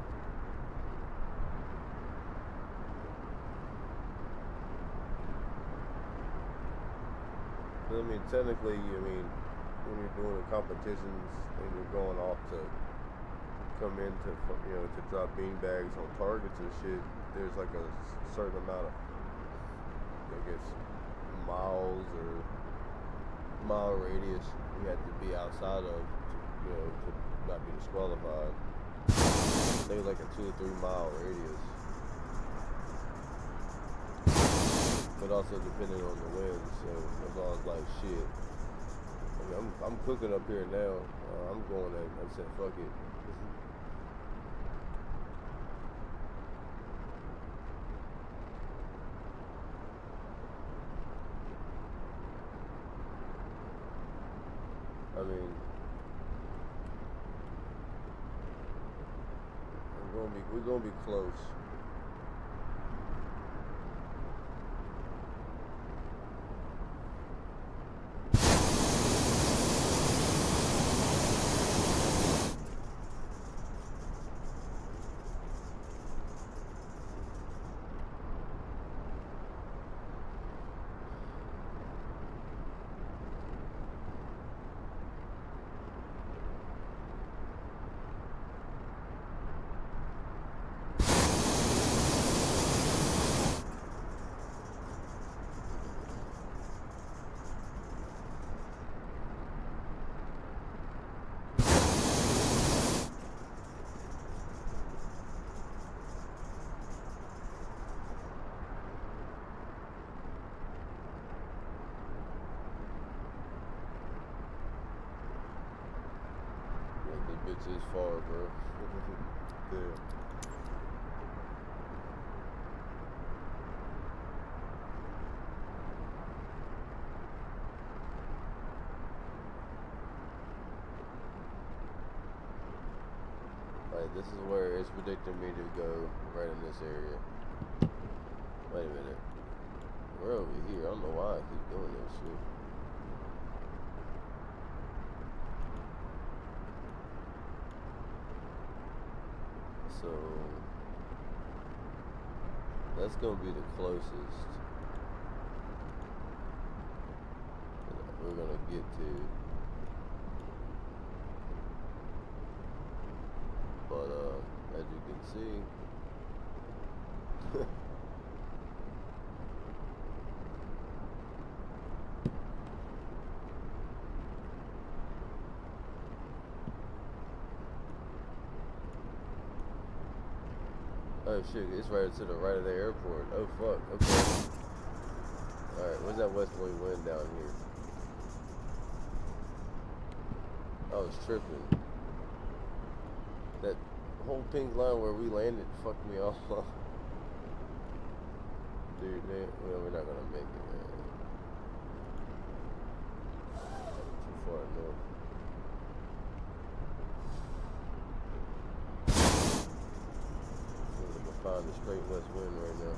I mean, technically, I mean, when you're doing the competitions and you're going off to come in to, you know, to drop beanbags on targets and shit, there's like a certain amount of, I guess, miles or mile radius you have to be outside of, you know, to not be disqualified. I think it's like a 2 or 3 mile radius. But also depending on the wind, so that's all like shit. I mean, I'm cooking up here now. I'm going at, I said, fuck it. I mean, we're gonna be close. Bitch is far, bro. Yeah. Like, this is where it's predicting me to go right in this area. Wait a minute. We're over here. I don't know why I keep doing this shit. So that's gonna be the closest that we're gonna get to. But as you can see, oh shit, it's right to the right of the airport. Oh fuck, okay. Alright, where's that westerly wind down here? I was tripping. That whole pink line where we landed fucked me off. Dude, man, well, we're not gonna make it, man. Too far north. Find the straight west wind right now.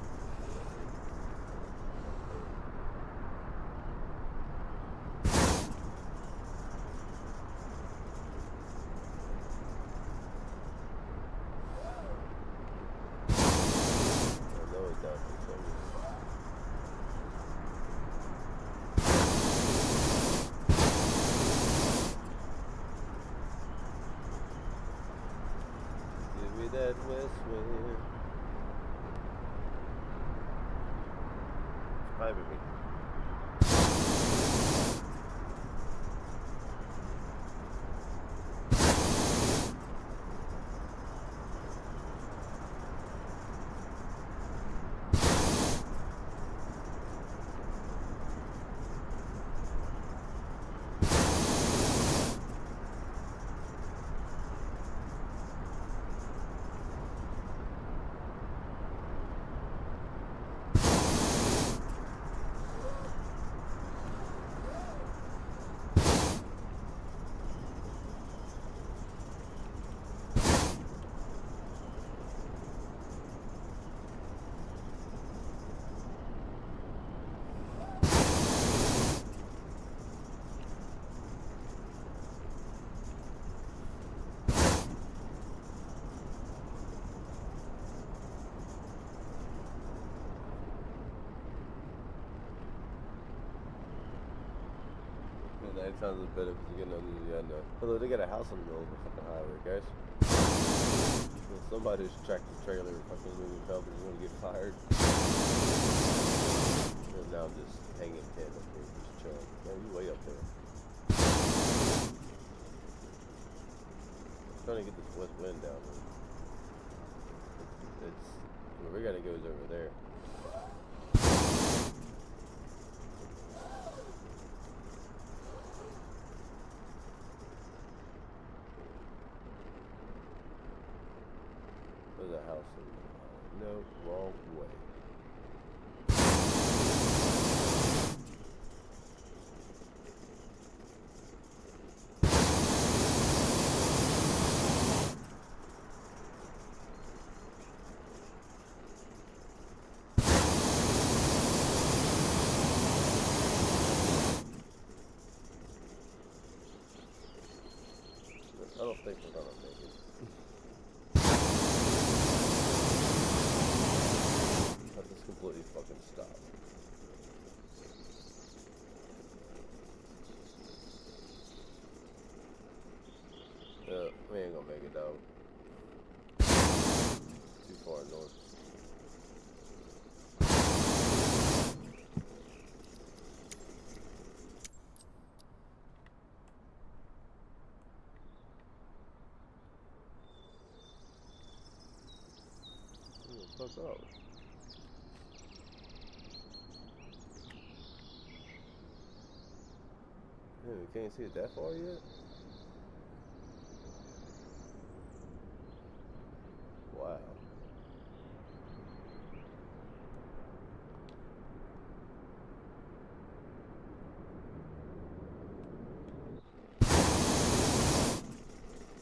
I know it's down for some. Give me that west wind. Hi, baby. night times is better because you're getting under the end. Although they got a house in the middle of the fucking highway, guys. Well, somebody's tractor trailer fucking moving company is gonna get fired. And now I'm just hanging head up here, just chilling. Man, you way up there. I'm trying to get this west wind down. It's where we gotta go is over there. There's a house in no, wrong way. I don't think we're gonna make it. I just completely fucking stopped. We ain't gonna make it, dog. Too far north. Fuck up. Man, we can't see it that far yet? Wow.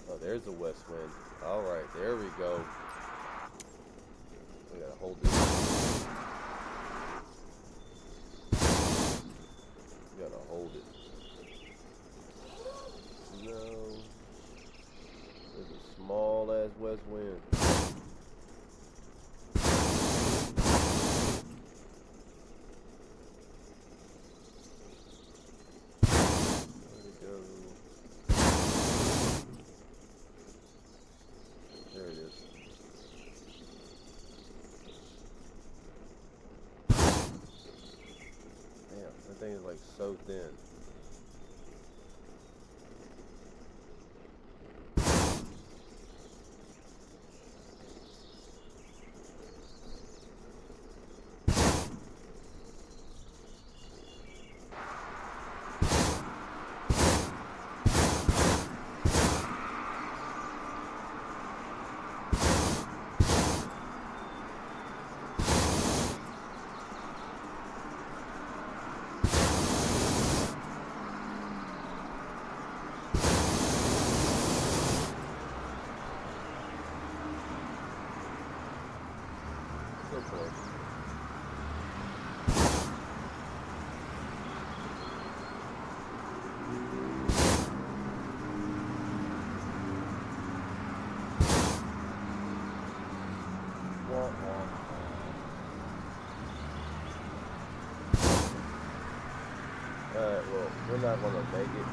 Oh, there's the west wind. Alright, there we go. We gotta hold this. We gotta hold it. No. There's a small ass west wind. Where'd it go? There it is. Damn, that thing is like so thin. Alright, well, we're not gonna make it,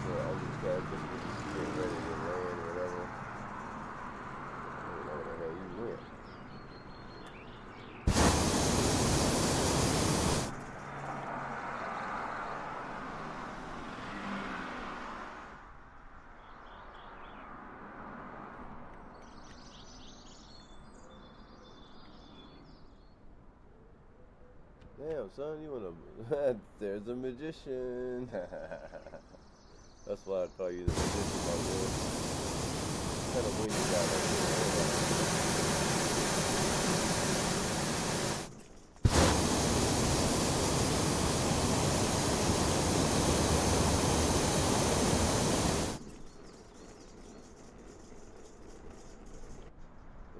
so I'll just gotta just get ready to land or whatever. I don't know where the hell you went. Damn, son, you wanna... There's a magician. That's why I call you the magician, my boy. What kind of wing you got right here?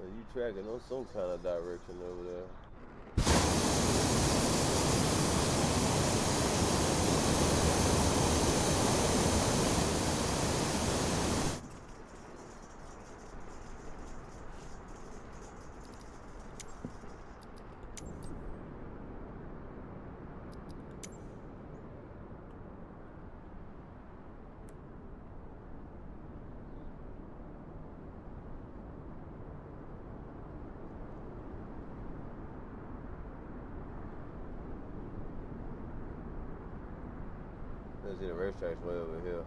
You tracking on some kind of direction over there. I see the racetrack's way over here.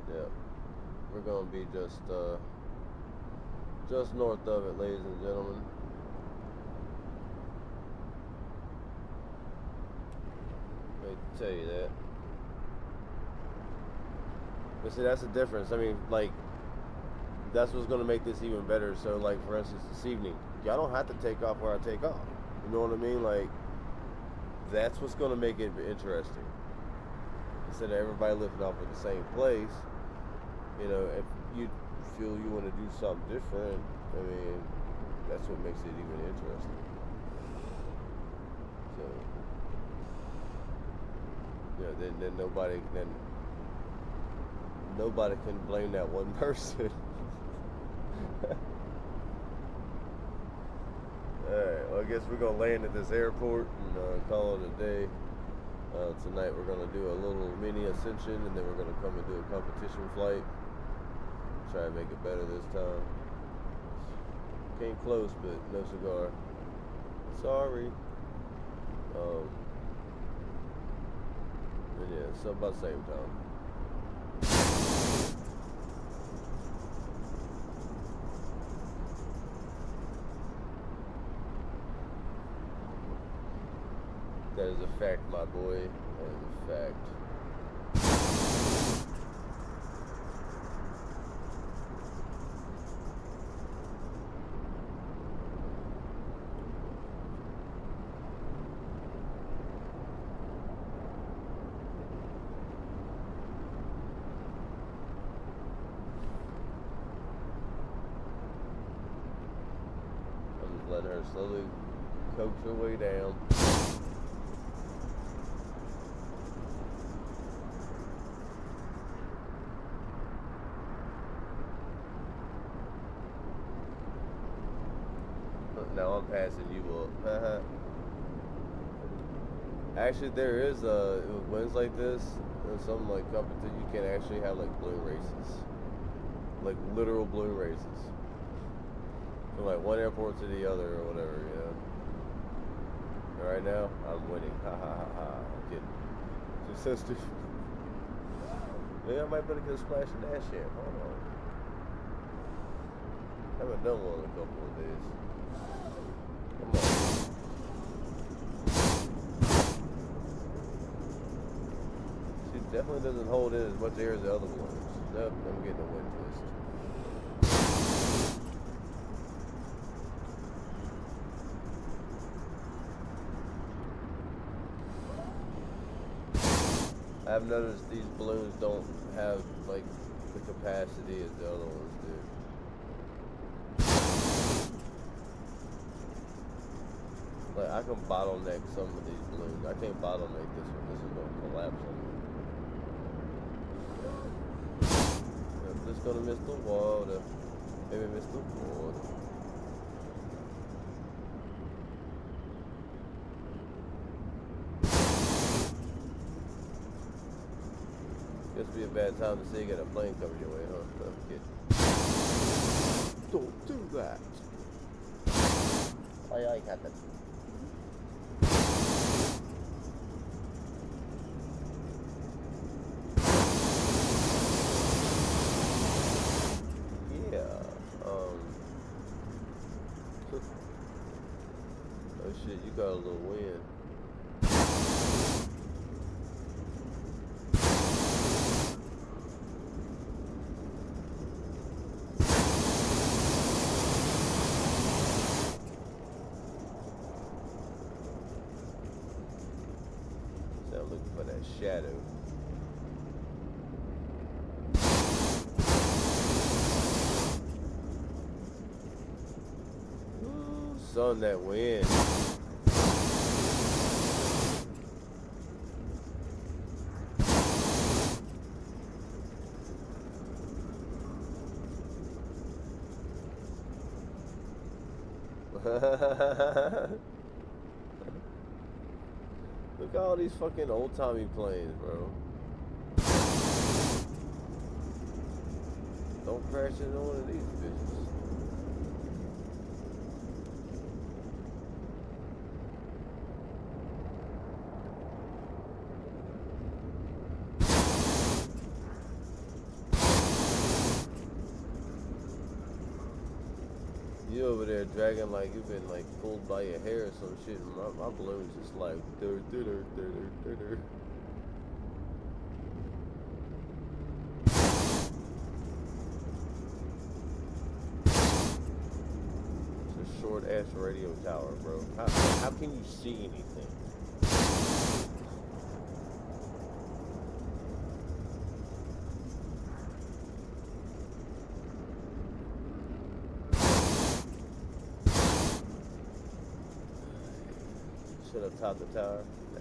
Yeah, we're gonna be just north of it, ladies and gentlemen. Let me tell you that. But see, that's the difference. I mean, like, that's what's gonna make this even better. So, like, for instance, this evening, y'all don't have to take off where I take off. You know what I mean? Like, that's what's gonna make it interesting. Instead of everybody lifting off at the same place, you know, if you feel you want to do something different, I mean, that's what makes it even interesting. So, yeah, then nobody can blame that one person. Alright, well, I guess we're gonna land at this airport and call it a day. Tonight we're gonna do a little mini ascension, and then we're gonna come and do a competition flight. Try and make it better this time. Came close, but no cigar. Sorry. And yeah, so about the same time. That is a fact, my boy. That is a fact. I'm just letting her slowly coax her way down. Now I'm passing you up. Actually, there is with winds like this and something like competition, you can actually have like balloon races, like literal balloon races, from like one airport to the other or whatever, you know. And right now, I'm winning. Ha ha ha ha. I'm kidding. Just so stupid. Maybe I might better get a splash and dash yet. Hold on. Haven't done one in a couple of days. Come on. She definitely doesn't hold in as much air as the other ones. Nope, I'm getting a wind twist. I've noticed these balloons don't have like the capacity as the other ones do. Like, I can bottleneck some of these balloons. I can't bottleneck this one. This is going to collapse on me. I'm just going to miss the water. Maybe miss the water. Guess be a bad time to say you got a plane coming your way, huh? I'm kidding. Don't do that. Oh, yeah, I got that. Oh shit, you got a little wind. So I'm looking for that shadow. Son, that wind. Look at all these fucking old-timey planes, bro. Don't crash into one of these bitches. You over there dragging like you've been like pulled by your hair or some shit, and my balloon's just like dur. It's a short ass radio tower, bro. How can you see anything? Should have topped the tower. Nah.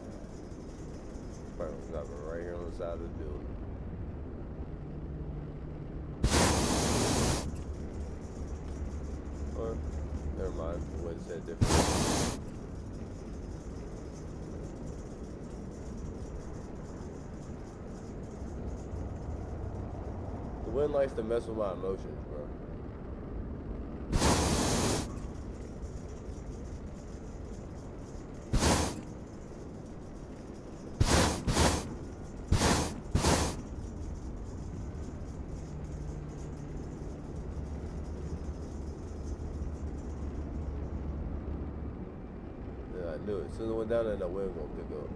Probably got me right here on the side of the building. Or, never mind. The wind said different. The wind likes to mess with my emotions, bro. I knew it. As soon as I went down there, that wind gonna pick up.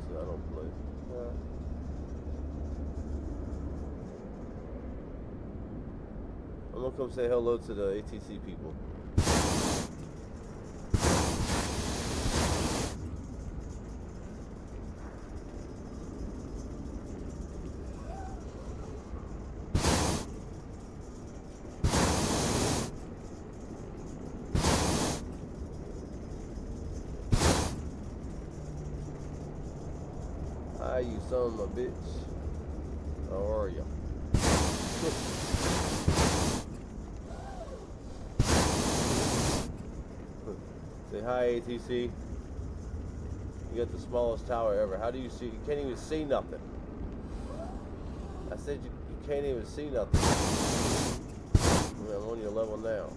So I don't play. I'm gonna come say hello to the ATC people. Hi, you son of a bitch. How are ya? Say hi, ATC. You got the smallest tower ever. How do you see? You can't even see nothing. I said you can't even see nothing. I'm on your level now.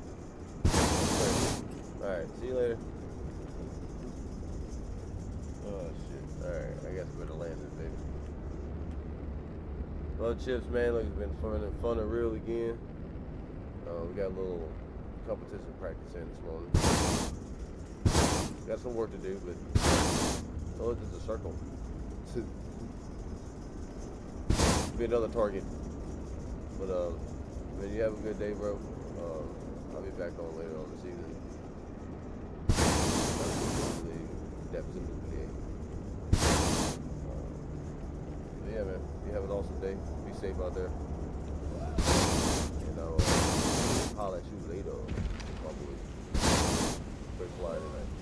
Alright, see you later. Oh shit. Alright, I guess I better land this baby. Well, Chips, man, look, it's been fun and real again. We got a little competition practice in this morning. Got some work to do, but oh, it's just a circle. Be another target. But man, you have a good day, bro. I'll be back on later on this evening. But yeah, man, you have an awesome day. Be safe out there. And I'll holler at you later, probably. Great fly tonight.